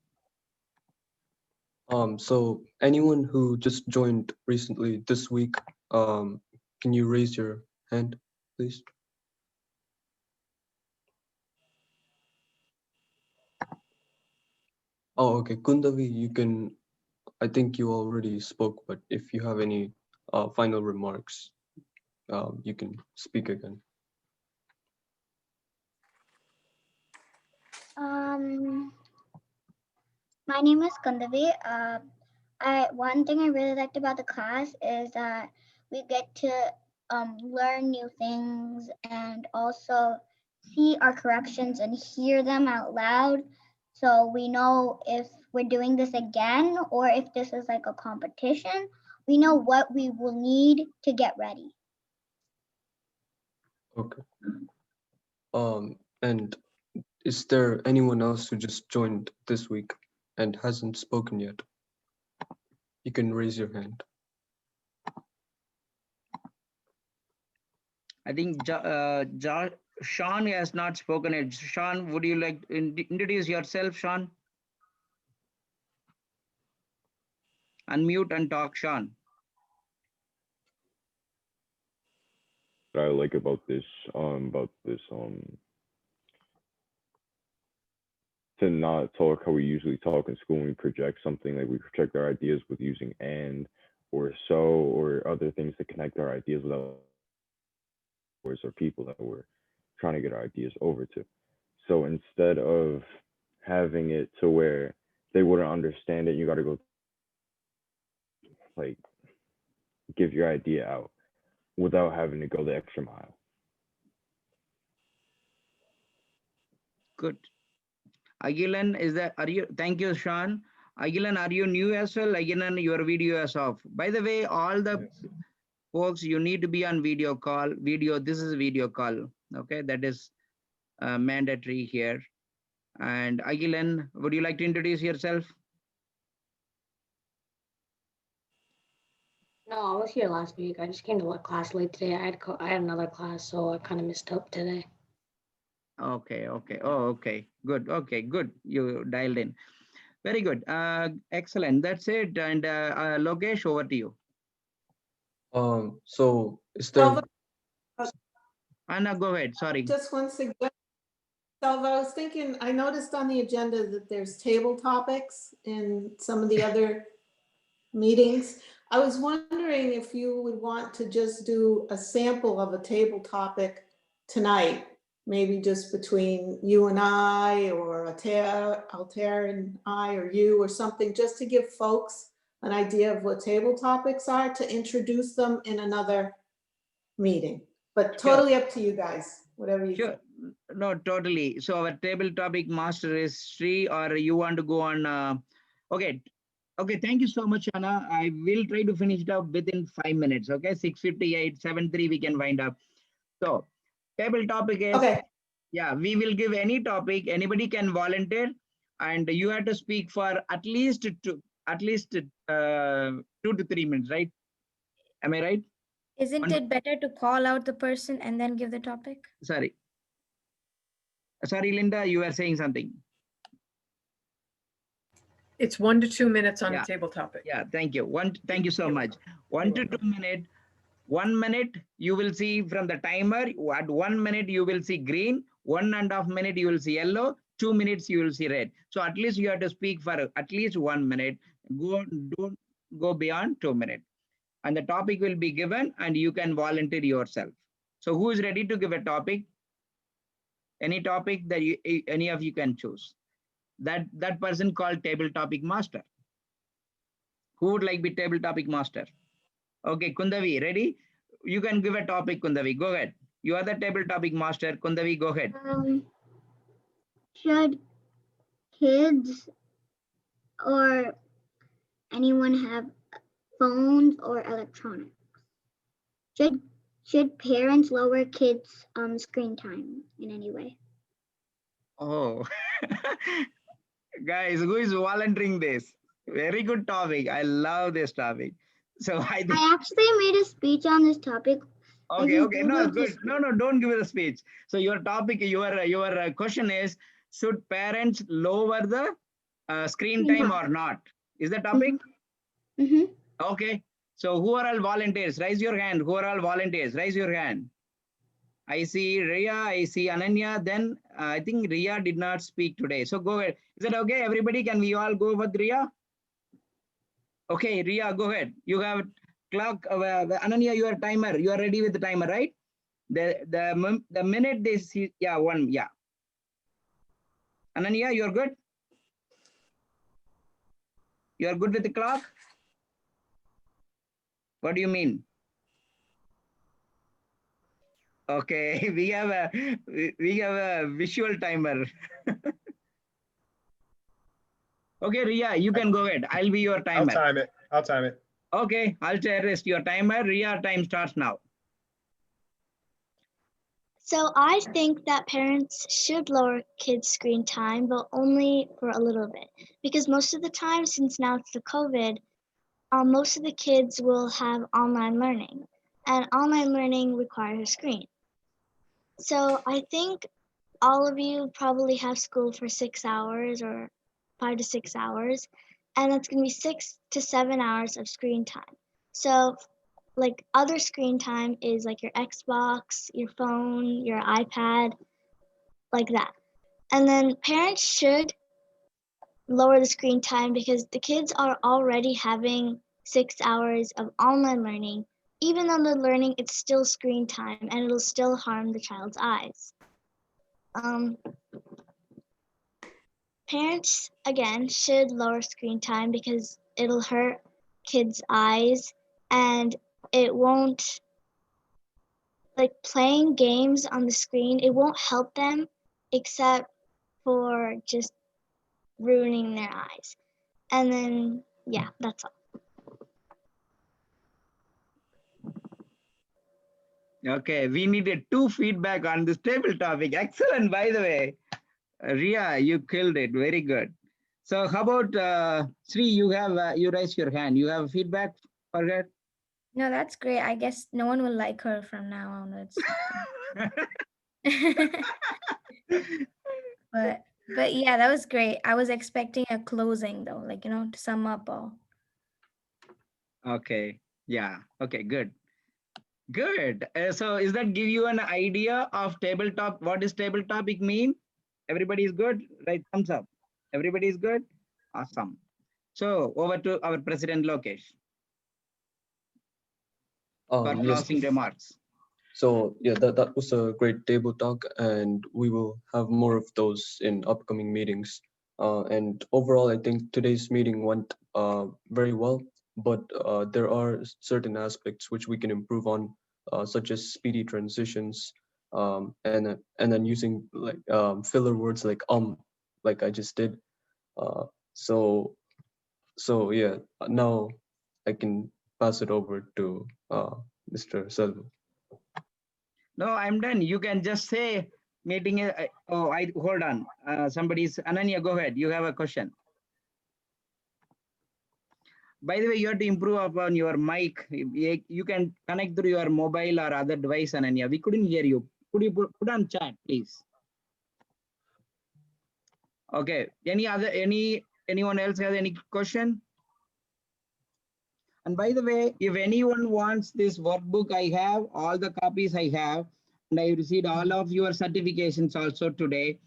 So anyone who just joined recently this week, can you raise your hand, please? Oh, okay, Kundavi, you can, I think you already spoke, but if you have any final remarks, you can speak again. My name is Kundavi. One thing I really liked about the class is that we get to learn new things and also see our corrections and hear them out loud. So we know if we're doing this again or if this is like a competition, we know what we will need to get ready. Okay. And is there anyone else who just joined this week and hasn't spoken yet? You can raise your hand. I think Sean has not spoken yet. Sean, would you like to introduce yourself, Sean? Unmute and talk, Sean. What I like about this, to not talk how we usually talk in school when we project something, like we project our ideas with using and or so or other things to connect our ideas without words or people that we're trying to get our ideas over to. So instead of having it to where they wouldn't understand it, you got to go like give your idea out without having to go the extra mile. Good. Agilan, thank you, Sean. Agilan, are you new as well? Agilan, your video is off. By the way, all the folks, you need to be on video call. This is a video call. Okay, that is mandatory here. And Agilan, would you like to introduce yourself? No, I was here last week. I just came to class late today. I had another class, so I kind of missed up today. Okay. Oh, okay. Good. Okay, good. You dialed in. Very good. Excellent. That's it. And Lokesh, over to you. So is there? Anna, go ahead. Sorry. Just one suggestion. Salva, I was thinking, I noticed on the agenda that there's table topics in some of the other meetings. I was wondering if you would want to just do a sample of a table topic tonight, maybe just between you and I, or Altair and I, or you, or something, just to give folks an idea of what table topics are, to introduce them in another meeting. But totally up to you guys, whatever you think. No, totally. So our table topic master is Sri, or you want to go on? Okay. Thank you so much, Anna. I will try to finish it up within 5 minutes. Okay, 6:58, 7:03 we can wind up. So table topic is, yeah, we will give any topic. Anybody can volunteer, and you have to speak for at least 2 to 3 minutes, right? Am I right? Isn't it better to call out the person and then give the topic? Sorry, Linda, you were saying something. It's 1 to 2 minutes on a table topic. Yeah, thank you. Thank you so much. 1 to 2 minutes. 1 minute, you will see from the timer. At 1 minute, you will see green. 1.5 minutes, you will see yellow. 2 minutes, you will see red. So at least you have to speak for at least 1 minute. Don't go beyond 2 minutes. And the topic will be given, and you can volunteer yourself. So who is ready to give a topic? Any topic that any of you can choose. That person called table topic master. Who would like be table topic master? Okay, Kundavi, ready? You can give a topic, Kundavi. Go ahead. You are the table topic master. Kundavi, go ahead. Should kids or anyone have phones or electronics? Should parents lower kids' screen time in any way? Oh, guys, who is volunteering this? Very good topic. I love this topic. So I actually made a speech on this topic. Okay, no, good. No, don't give it a speech. So your topic, your question is, should parents lower the screen time or not? Is the topic? Mm-hmm. Okay. So who are all volunteers? Raise your hand. Who are all volunteers? Raise your hand. I see Ria, I see Ananya. Then I think Ria did not speak today. So go ahead. Is it okay? Everybody, can we all go with Ria? Okay, Ria, go ahead. You have clock. Ananya, your timer. You are ready with the timer, right? The minute they see, yeah, 1, yeah. Ananya, you're good? You are good with the clock? What do you mean? Okay, we have a visual timer. Okay, Ria, you can go ahead. I'll be your timer. I'll time it. Okay, I'll rest your timer. Ria, time starts now. So I think that parents should lower kids' screen time, but only for a little bit. Because most of the time, since now it's the COVID, most of the kids will have online learning. And online learning requires a screen. So I think all of you probably have school for 6 hours or 5 to 6 hours. and it's going to be 6 to 7 hours of screen time. So like other screen time is like your Xbox, your phone, your iPad, like that. And then parents should lower the screen time because the kids are already having 6 hours of online learning. Even though they're learning, it's still screen time and it'll still harm the child's eyes. Parents, again, should lower screen time because it'll hurt kids' eyes and it won't, like playing games on the screen, it won't help them except for just ruining their eyes. And then, yeah, that's all. Okay, we needed 2 feedback on this table topic. Excellent, by the way. Ria, you killed it. Very good. So how about Sri, you have, you raised your hand. You have feedback for her? No, that's great. I guess no one will like her from now onwards. But yeah, that was great. I was expecting a closing though, like, you know, to sum up all. Okay, yeah, okay, good. Good. So is that give you an idea of tabletop? What does table topic mean? Everybody is good? Right, thumbs up. Everybody is good? Awesome. So over to our President Lokesh for Yes. closing remarks. So yeah, that was a great table talk, and we will have more of those in upcoming meetings. And overall, I think today's meeting went very well, but there are certain aspects which we can improve on, such as speedy transitions, and then using like filler words like I just did. So yeah, now I can pass it over to Mr. Selva. No, I'm done. You can just say meeting. Hold on. Somebody's Ananya. Go ahead. You have a question. By the way, you have to improve upon your mic. You can connect through your mobile or other device, Ananya. We couldn't hear you. Could you put on chat, please? Okay. Anyone else has any question? And by the way, if anyone wants this workbook, I have all the copies I have, and I received all of your certifications also today.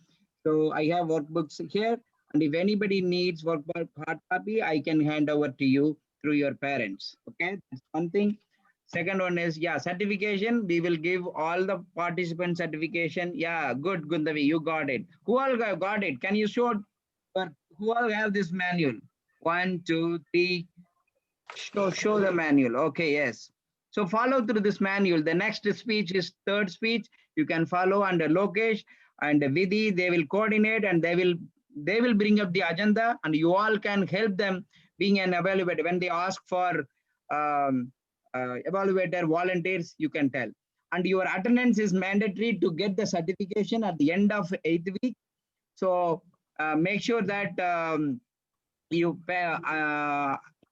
So I have workbooks here, and if anybody needs workbook hard copy, I can hand over to you through your parents. Okay, that's one thing. Second one is, yeah, certification. We will give all the participant certification. Yeah, good, Gundavi, you got it. Who all got it? Can you show? Who all have this manual? 1, 2, 3. Show the manual. Okay, yes. So follow through this manual. The next speech is third speech. You can follow under Lokesh and Vidhi. They will coordinate and they will bring up the agenda, and you all can help them being an evaluator. When they ask for evaluator volunteers, you can tell. And your attendance is mandatory to get the certification at the end of 8th week. So make sure that you pay.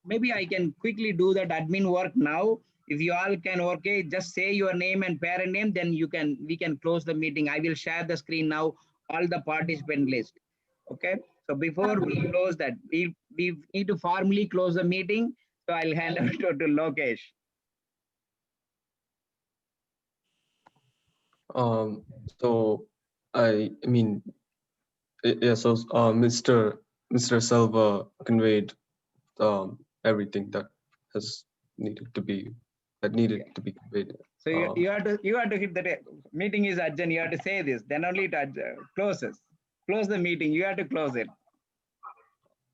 Maybe I can quickly do that admin work now. If you all can, okay, just say your name and parent name, then we can close the meeting. I will share the screen now, all the participant list. Okay. So before we close that, we need to formally close the meeting. So I'll hand over to Lokesh. So I mean, yeah. So Mr. Selva conveyed everything that needed to be conveyed. So you have to hit the meeting is adjourned. You have to say this. Then only it closes. Close the meeting. You have to close it.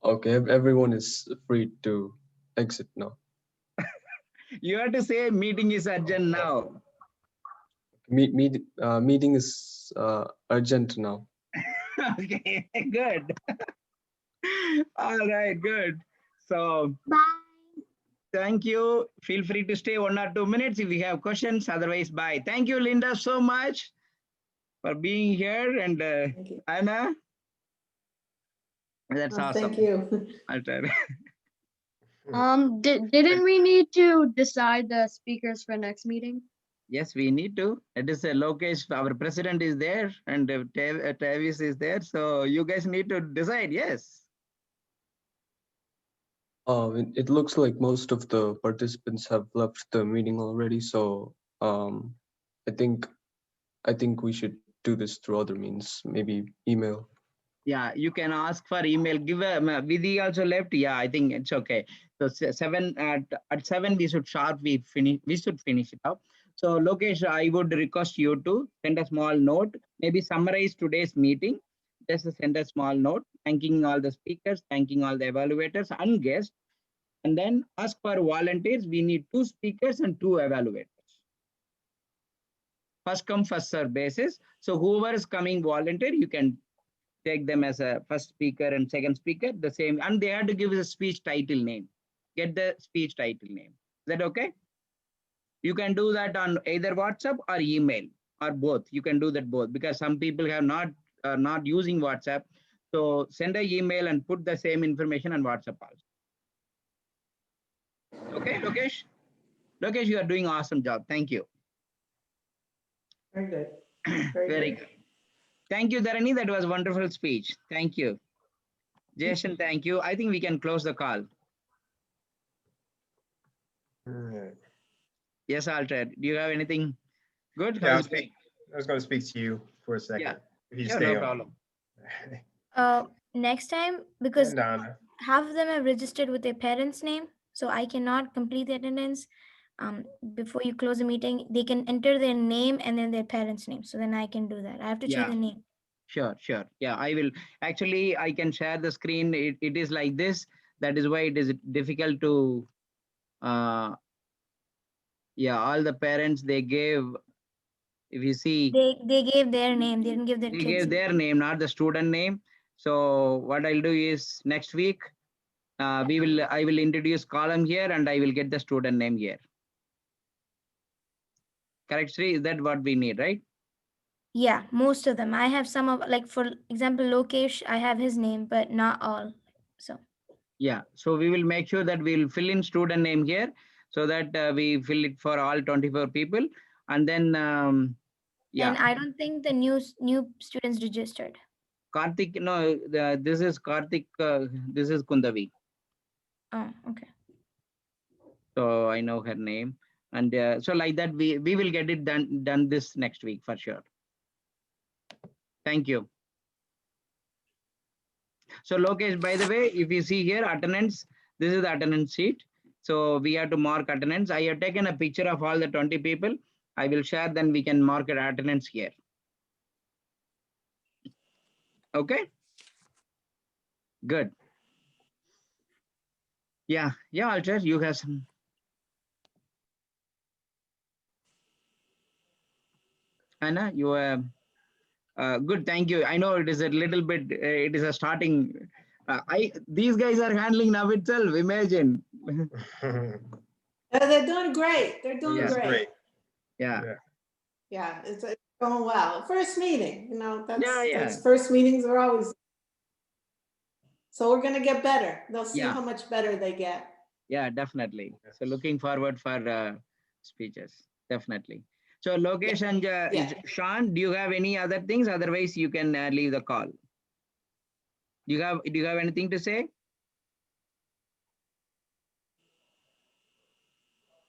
Okay, everyone is free to exit now. You have to say meeting is urgent now. Meeting is urgent now. Okay, good. All right, good. So bye. Thank you. Feel free to stay 1 or 2 minutes if you have questions. Otherwise, bye. Thank you, Linda, so much for being here. And Anna, that's awesome. Thank you. I'll try. Didn't we need to decide the speakers for next meeting? Yes, we need to. It is a Lokesh, our president is there, and Travis is there. So you guys need to decide. Yes. It looks like most of the participants have left the meeting already, so I think we should do this through other means, maybe email. Yeah, you can ask for email. Give a Vidhi also left. Yeah, I think it's okay. So 7 at 7 we should sharp we should finish it up. So Lokesh, I would request you to send a small note, maybe summarize today's meeting. Just send a small note, thanking all the speakers, thanking all the evaluators and guests, and then ask for volunteers. We need 2 speakers and 2 evaluators. First come, first serve basis. So whoever is coming volunteer, you can take them as a first speaker and second speaker, the same, and they have to give a speech title name. Get the speech title name. Is that okay? You can do that on either WhatsApp or email or both. You can do that both because some people have not using WhatsApp. So send an email and put the same information on WhatsApp also. Okay, Lokesh? Lokesh, you are doing awesome job. Thank you. Very good. Very good. Thank you, Dharani. That was a wonderful speech. Thank you. Jason, thank you. I think we can close the call. Yes, Alfred. Do you have anything good? Yeah, I was going to speak to you for a second. Yeah, if you sure, stay no on. problem. Next time, because And Donna. half of them are registered with their parents' name, so I cannot complete the attendance. Before you close the meeting, they can enter their name and then their parents' name. So then I can do that. I have to change the name. Sure. Yeah, I will. Actually, I can share the screen. It is like this. That is why it is difficult to, yeah, all the parents, they gave, if you see. They gave their name. They didn't give their They kids' gave their name, not the student name. So what I'll do is next week, I will introduce column here and I will get the student name here. Correct, Sri? Is that what we need, right? Yeah, most of them. I have some of, like, for example, Lokesh, I have his name, but not all. So yeah, so we will make sure that we'll fill in student name here so that we fill it for all 24 people. And then, yeah. And I don't think the new students registered. Karthik, no, this is Karthik, this is Kundavi. Oh, okay. So I know her name. And so like that, we will get it done this next week for sure. Thank you. So Lokesh, by the way, if you see here attendance, this is the attendance sheet. So we have to mark attendance. I have taken a picture of all the 20 people. I will share, then we can mark it attendance here. Okay. Good. Yeah, Alter, you have some. Anna, you are good. Thank you. I know it is a little bit, it is a starting. These guys are handling now itself. Imagine. They're doing great. They're doing great. Yeah. Yeah, it's going well. First meeting, that's, Yeah. that's first meetings are always. So we're gonna get better. They'll see how much better they get. Yeah, definitely. So looking forward for speeches, definitely. So Lokesh and Sean, do you have any other things? Otherwise, you can leave the call. Do you have anything to say?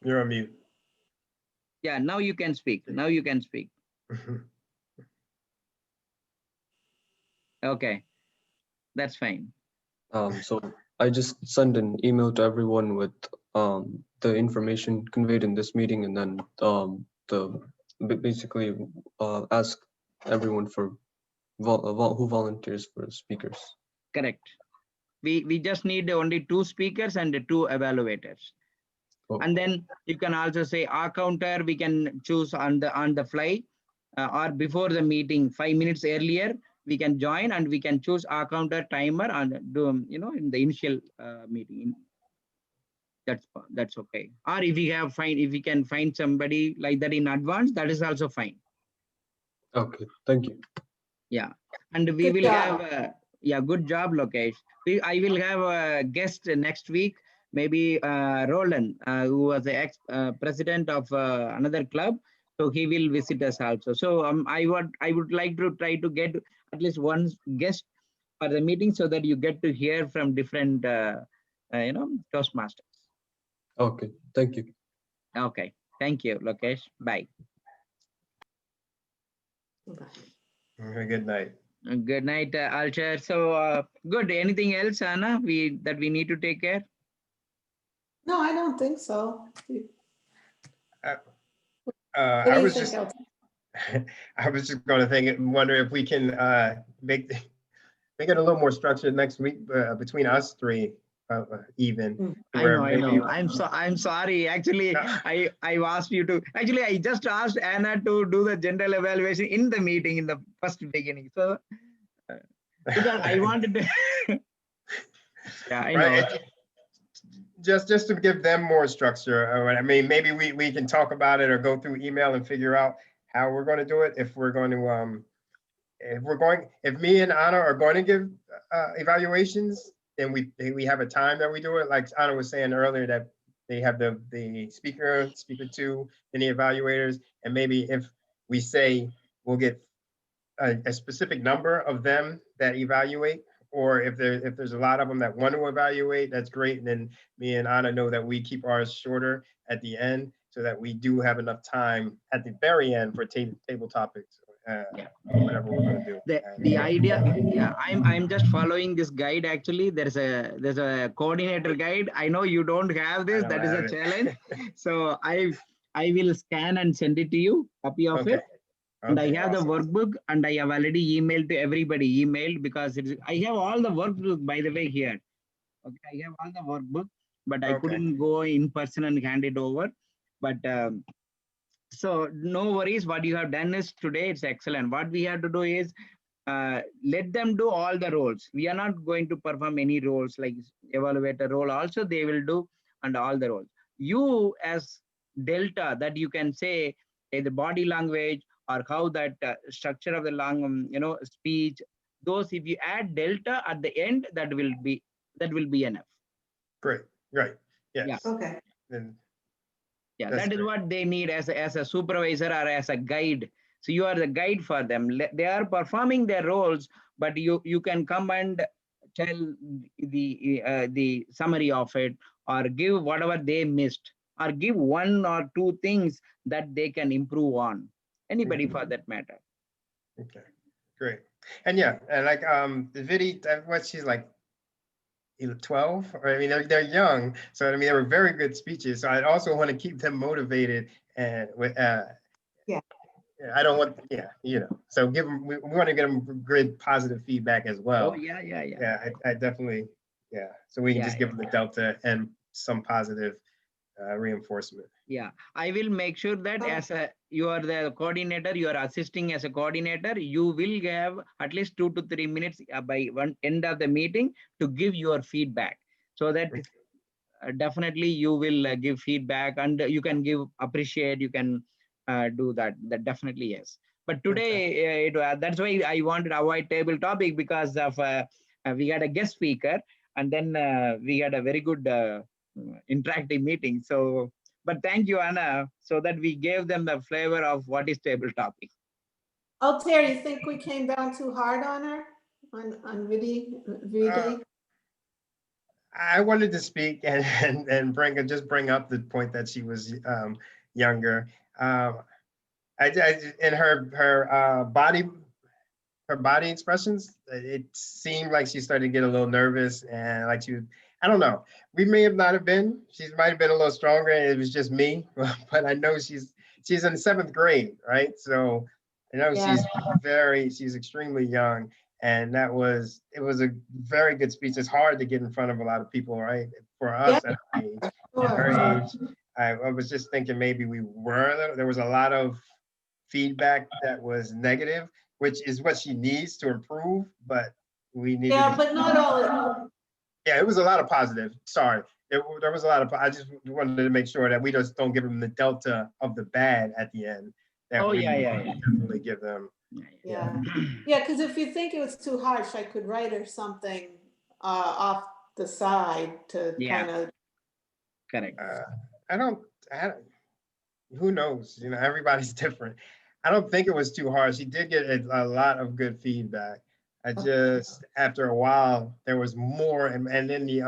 You're on mute. Yeah, now you can speak. Now you can speak. Okay, that's fine. So I just sent an email to everyone with the information conveyed in this meeting, and then basically ask everyone for who volunteers for speakers. Correct. We just need only 2 speakers and 2 evaluators. Oh. And then you can also say our counter, we can choose on the fly or before the meeting 5 minutes earlier, we can join and we can choose our counter timer and do, in the initial meeting. That's okay. Or if we can find somebody like that in advance, that is also fine. Okay, thank you. Yeah, and we will have good job, Lokesh. I will have a guest next week, maybe Roland, who was the ex-president of another club. So he will visit us also. So I would like to try to get at least one guest for the meeting so that you get to hear from different Toastmasters. Okay, thank you. Okay, thank you, Lokesh. Bye. Have a good night. Good night, Alcher. So good. Anything else, Anna? That we need to take care? No, I don't think so. What do I you was think, just, Elton? I was just going to wonder if we can make it a little more structured next week between us three, even. I know. I'm sorry. Actually, I asked you to. Actually, I just asked Anna to do the general evaluation in the meeting in the first beginning. So because I wanted to. Yeah, I know. Right. Just to give them more structure. I mean, maybe we can talk about it or go through email and figure out how we're going to do it. If we're going to if me and Anna are going to give evaluations, then we have a time that we do it. Like Anna was saying earlier, that they have the speaker two, and the evaluators, and maybe if we say we'll get a specific number of them that evaluate, or if there's a lot of them that want to evaluate, that's great. And then me and Anna know that we keep ours shorter at the end, so that we do have enough time at the very end for table topics. Whatever we're going to do. The idea, yeah, I'm just following this guide. Actually, there's a coordinator guide. I know you don't have this. That is a challenge. So I will scan and send it to you, copy of it. And I have the workbook, and I have already emailed to everybody. Because I have all the workbook, by the way, here. Okay, I have all the workbook, but I couldn't go in person and hand it over. But so no worries. What you have done is today, it's excellent. What we have to do is let them do all the roles. We are not going to perform any roles like evaluator role. Also, they will do and all the roles. You as Delta, that you can say the body language or how that structure of the long, speech. Those, if you add Delta at the end, that will be enough. Great. Right. Yes. Yeah. Okay. Then yeah, that is what they need as a supervisor or as a guide. So you are the guide for them. They are performing their roles, but you can come and tell the summary of it, or give whatever they missed, or give one or two things that they can improve on. Anybody for that matter. Okay, great. And yeah, and like the Vidi, what she's like 12, or I mean they're young, so I mean they were very good speeches. So I also want to keep them motivated, and with yeah, I don't want so give them, we want to get them good positive feedback as well. Oh yeah. I definitely, so we can just give them the Delta and some positive reinforcement. Yeah, I will make sure that you are the coordinator, you are assisting as a coordinator, you will have at least 2 to 3 minutes by one end of the meeting to give your feedback, so that definitely you will give feedback, and you can appreciate, you can do that definitely, yes. But today that's why I wanted to avoid table topic, because of we had a guest speaker, and then we had a very good interactive meeting. So, but thank you, Anna, so that we gave them the flavor of what is table topic. Altair, you think we came down too hard on her, on Vidi? I wanted to speak and bring up the point that she was younger. In her body expressions, it seemed like she started to get a little nervous, and like I don't know. We may have not have been. She might have been a little stronger. It was just me, but I know she's in 7th grade, right? So I know she's extremely young, and it was a very good speech. It's hard to get in front of a lot of people, right? For us at her age, I was just thinking maybe there was a lot of feedback that was negative, which is what she needs to improve, but we need. Yeah, but not all. Yeah, it was a lot of positive. Sorry. There was a lot of, I just wanted to make sure that we just don't give them the Delta of the bad at the end. Definitely give them. Yeah, because if you think it was too harsh, I could write her something off the side to kind of. Correct. I don't, who knows? Everybody's different. I don't think it was too harsh. She did get a lot of good feedback. I just, after a while, there was more, and then the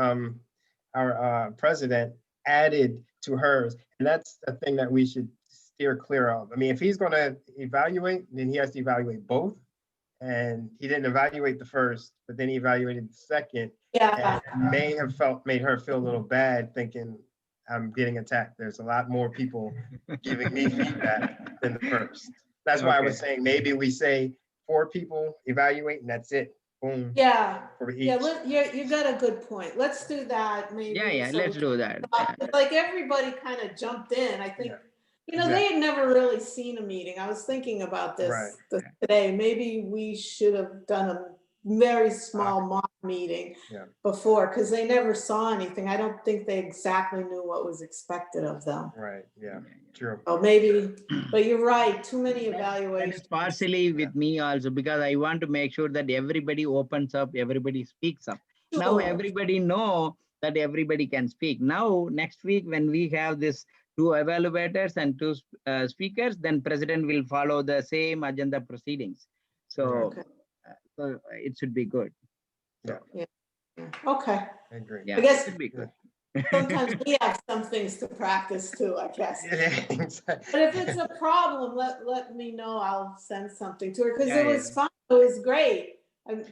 our president added to hers. And that's the thing that we should steer clear of. I mean, if he's gonna evaluate, then he has to evaluate both. And he didn't evaluate the first, but then he evaluated the second. Yeah. And may have made her feel a little bad thinking, I'm getting attacked. There's a lot more people giving me feedback than the first. That's why I was saying maybe we say 4 people evaluate and that's it. Boom. Yeah, For each. you got a good point. Let's do that maybe. Yeah, so let's we do can- that. Like everybody kind of jumped in. I think, they had never really seen a meeting. I was thinking about this today. Maybe we should have done a very small mock meeting before, because they never saw anything. I don't think they exactly knew what was expected of them. Right, yeah, true. Oh, maybe, but you're right, too many evaluations. It's partially with me also, because I want to make sure that everybody opens up, everybody speaks up. Now Sure. everybody know that everybody can speak. Now, next week, when we have this 2 evaluators and 2 speakers, then president will follow the same agenda proceedings. So, so it should be good. Yeah. Okay. I agree. Yeah, I guess it should be good. sometimes we have some things to practice too, I guess. But if it's a problem, let me know. I'll send something to her, because Yeah, it was fun. It was great.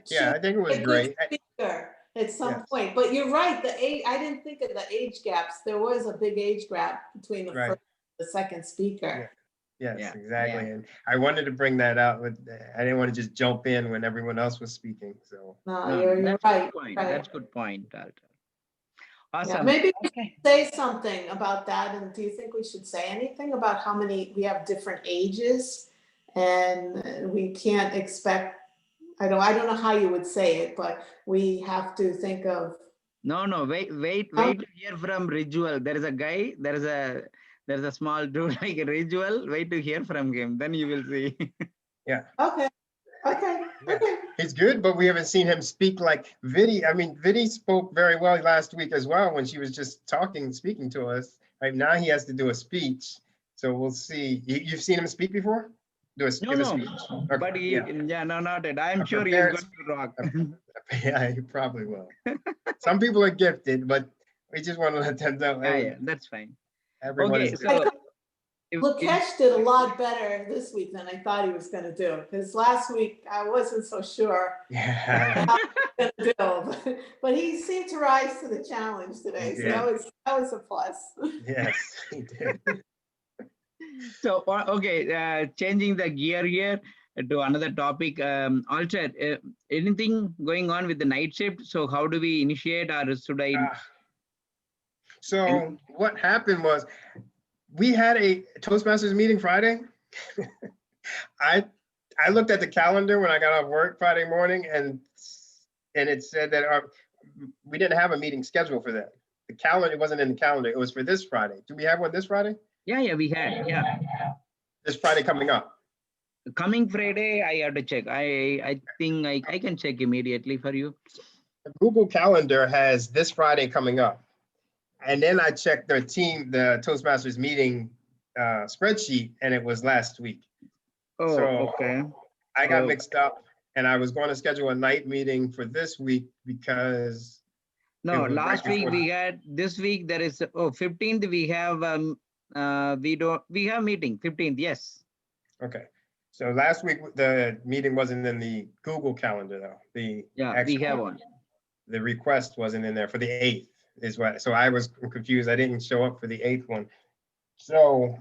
Yeah, I think it was a good great. speaker at some Yes. point. But you're right, the age, I didn't think of the age gaps. There was a big age gap between the Right. first and the second speaker. Yes, Yeah, exactly. And I wanted to bring that out, but I didn't want to just jump in when everyone else was speaking, so. No, No, you're that's right. good point. right. That's good point, Walter. Yeah, Awesome. maybe we should say something about that. And do you think we should say anything about how many, we have different ages and we can't expect, I don't know how you would say it, but we have to think of. No, wait to hear from Ritual. There is a guy, there's a small dude like a Ritual. Wait to hear from him, then you will see. Yeah. Okay. He's good, but we haven't seen him speak like Vidi. I mean, Vidi spoke very well last week as well when she was just speaking to us. Right now he has to do a speech. So we'll see. You've seen him speak before? Give a speech? Okay, But he, no, not it. I'm sure he's prepared- going to rock. Yeah, he probably will. Some people are gifted, but we just want to let them know. Yeah, that's fine. Everyone Okay, is so Lukesh did a lot better this week than I thought he was going to do. Because last week I wasn't so sure Yeah. how he was going to do. But he seemed to rise to the challenge today. So Yeah. that was a plus. Yes, he did. So, okay, changing the gear here to another topic. Alter, anything going on with the night shift? So how do we initiate, or should I? So what happened was we had a Toastmasters meeting Friday. I looked at the calendar when I got off work Friday morning, and it said that we didn't have a meeting scheduled for that. The calendar wasn't in the calendar. It was for this Friday. Do we have one this Friday? Yeah, we had. Yeah. This Friday coming up. Coming Friday, I have to check. I think I can check immediately for you. The Google Calendar has this Friday coming up. And then I checked the Toastmasters meeting spreadsheet, and it was last week. Oh, So okay. I got mixed up, and I was going to schedule a night meeting for this week because. No, it was right last week before- we had, this week there is, 15th we have, we have meeting, 15th, yes. Okay, so last week the meeting wasn't in the Google Calendar though. Yeah, we have one. The request wasn't in there for the 8th is what, so I was confused. I didn't show up for the 8th one. So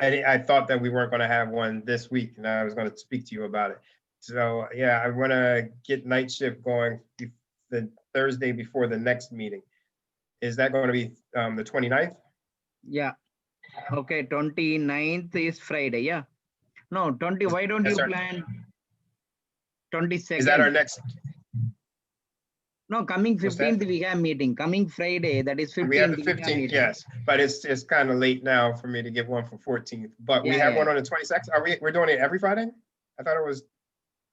I thought that we weren't going to have one this week, and I was going to speak to you about it. So yeah, I want to get night shift going the Thursday before the next meeting. Is that going to be the 29th? Yeah. Okay, 29th is Friday, yeah. No, 20, why don't you Yes, sir. plan 22nd? Is that our next? No, coming What's that? 15th we have meeting. Coming Friday, that is 15th. We have the we 15th, meeting. yes, but it's kind of late now for me to get one for 14th. But we Yeah, have yeah. one on the 22nd. We're doing it every Friday? I thought it was.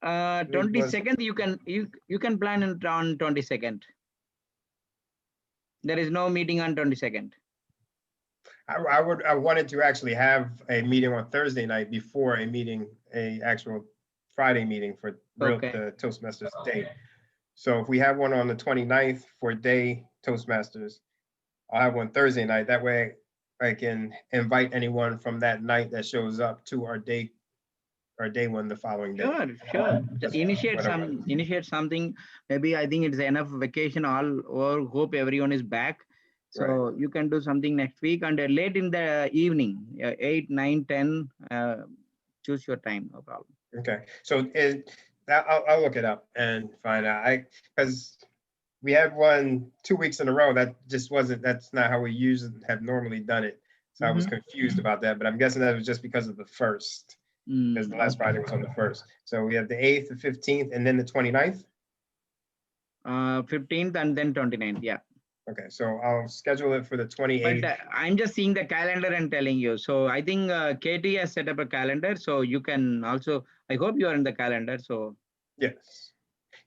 22nd, you can plan it on 22nd. There is no meeting on 22nd. I wanted to actually have a meeting on Thursday night before a actual Friday meeting for Okay. the Toastmasters day. So if we have one on the 29th for day Toastmasters, I'll have one Thursday night. That way I can invite anyone from that night that shows up to our day one the following day. Sure. Just Whatever. initiate something. Maybe I think it's enough vacation. Or hope everyone is back. So you can do something next week and late in the evening, 8, 9, 10. Choose your time, no problem. Okay, so I'll look it up and find out. Because we had one 2 weeks in a row. That's not how we have normally done it. So I was confused about that, but I'm guessing that was just because of the first. Because the last Friday was on the 1st. So we have the 8th, the 15th, and then the 29th? 15th and then 29th, yeah. Okay, so I'll schedule it for the 28th. But I'm just seeing the calendar and telling you. So I think Katie has set up a calendar. So you can also, I hope you are in the calendar. So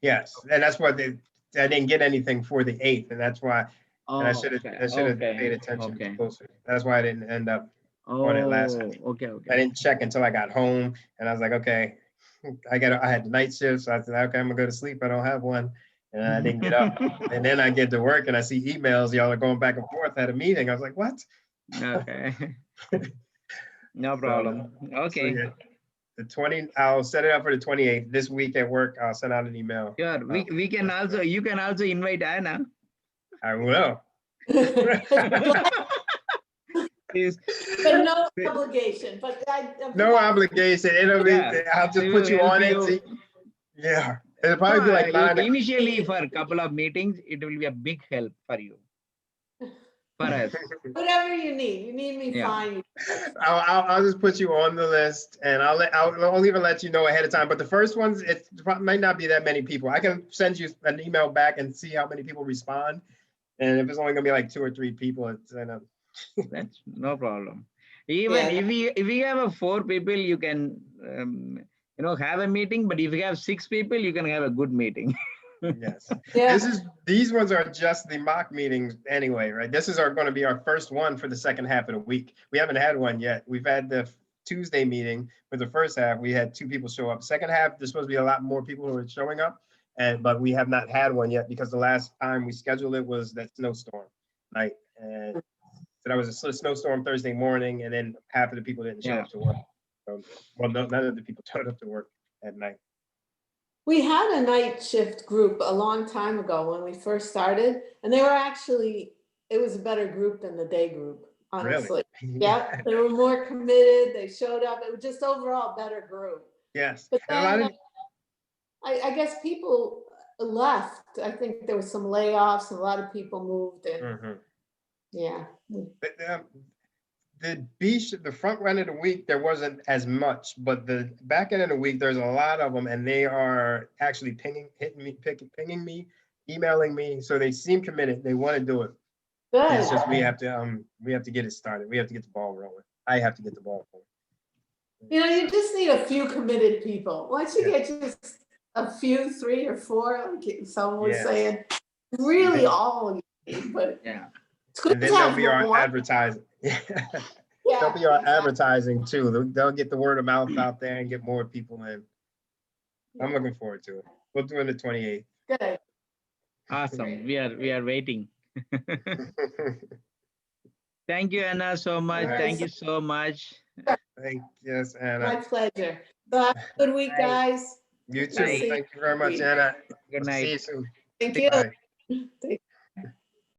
Yes, and that's what I didn't get anything for the 8th, and that's why and I should have paid attention closer. That's why I didn't end up on it last week. Okay. I didn't check until I got home, and I was like, okay, I had the night shift, so I said, okay, I'm gonna go to sleep. I don't have one, and I didn't get up. And then I get to work, and I see emails. Y'all are going back and forth at a meeting. I was like, what? Okay. No problem. Okay. So, yeah, I'll set it up for the 28th. This week at work, I'll send out an email. Sure. We can also, you can also invite Anna. I will. But no obligation, but no obligation. It'll be, I'll just put you on it. Yeah. It'll probably be like 9. Initially, for a couple of meetings, it will be a big help for you. For us. Whatever you need. You need me, fine. I'll just put you on the list, and I'll even let you know ahead of time. But the first ones, it might not be that many people. I can send you an email back and see how many people respond. And if it's only gonna be like 2 or 3 people, it's that's no problem. Even if we have 4 people, you can have a meeting. But if you have 6 people, you can have a good meeting. Yes. These ones are just the mock meetings anyway, right? This is going to be our first one for the second half of the week. We haven't had one yet. We've had the Tuesday meeting for the first half. We had 2 people show up. Second half, there's supposed to be a lot more people who are showing up, but we have not had one yet because the last time we scheduled it was that snowstorm night, and so that was a snowstorm Thursday morning, and then half of the people didn't show up to work. So, well, none of the people showed up to work at night. We had a night shift group a long time ago when we first started, and they were actually, it was a better group than the day group, honestly. Really? Yeah, they were more committed. They showed up. It was just overall a better group. Yes. But then I guess people left. I think there was some layoffs and a lot of people moved in. Yeah. The front run of the week, there wasn't as much, but the back end of the week, there's a lot of them, and they are actually pinging me, emailing me. So they seem committed. They want to do it. Good. It's just we have to get it started. We have to get the ball rolling. I have to get the ball rolling. You just need a few committed people. Once you get just a few, 3 or 4, like someone was saying, really all you need, but it's good and then to have there'll be our more. advertising. They'll be our advertising too. They'll get the word of mouth out there and get more people in. I'm looking forward to it. We'll do it the 28th. Good. Awesome. We are waiting. Thank you, Anna, so much. Thank you so much. Yes, Anna. My pleasure. So have a good week, guys. You too. Thank you very much, Anna. Good night. See you soon. Thank you. Bye. Take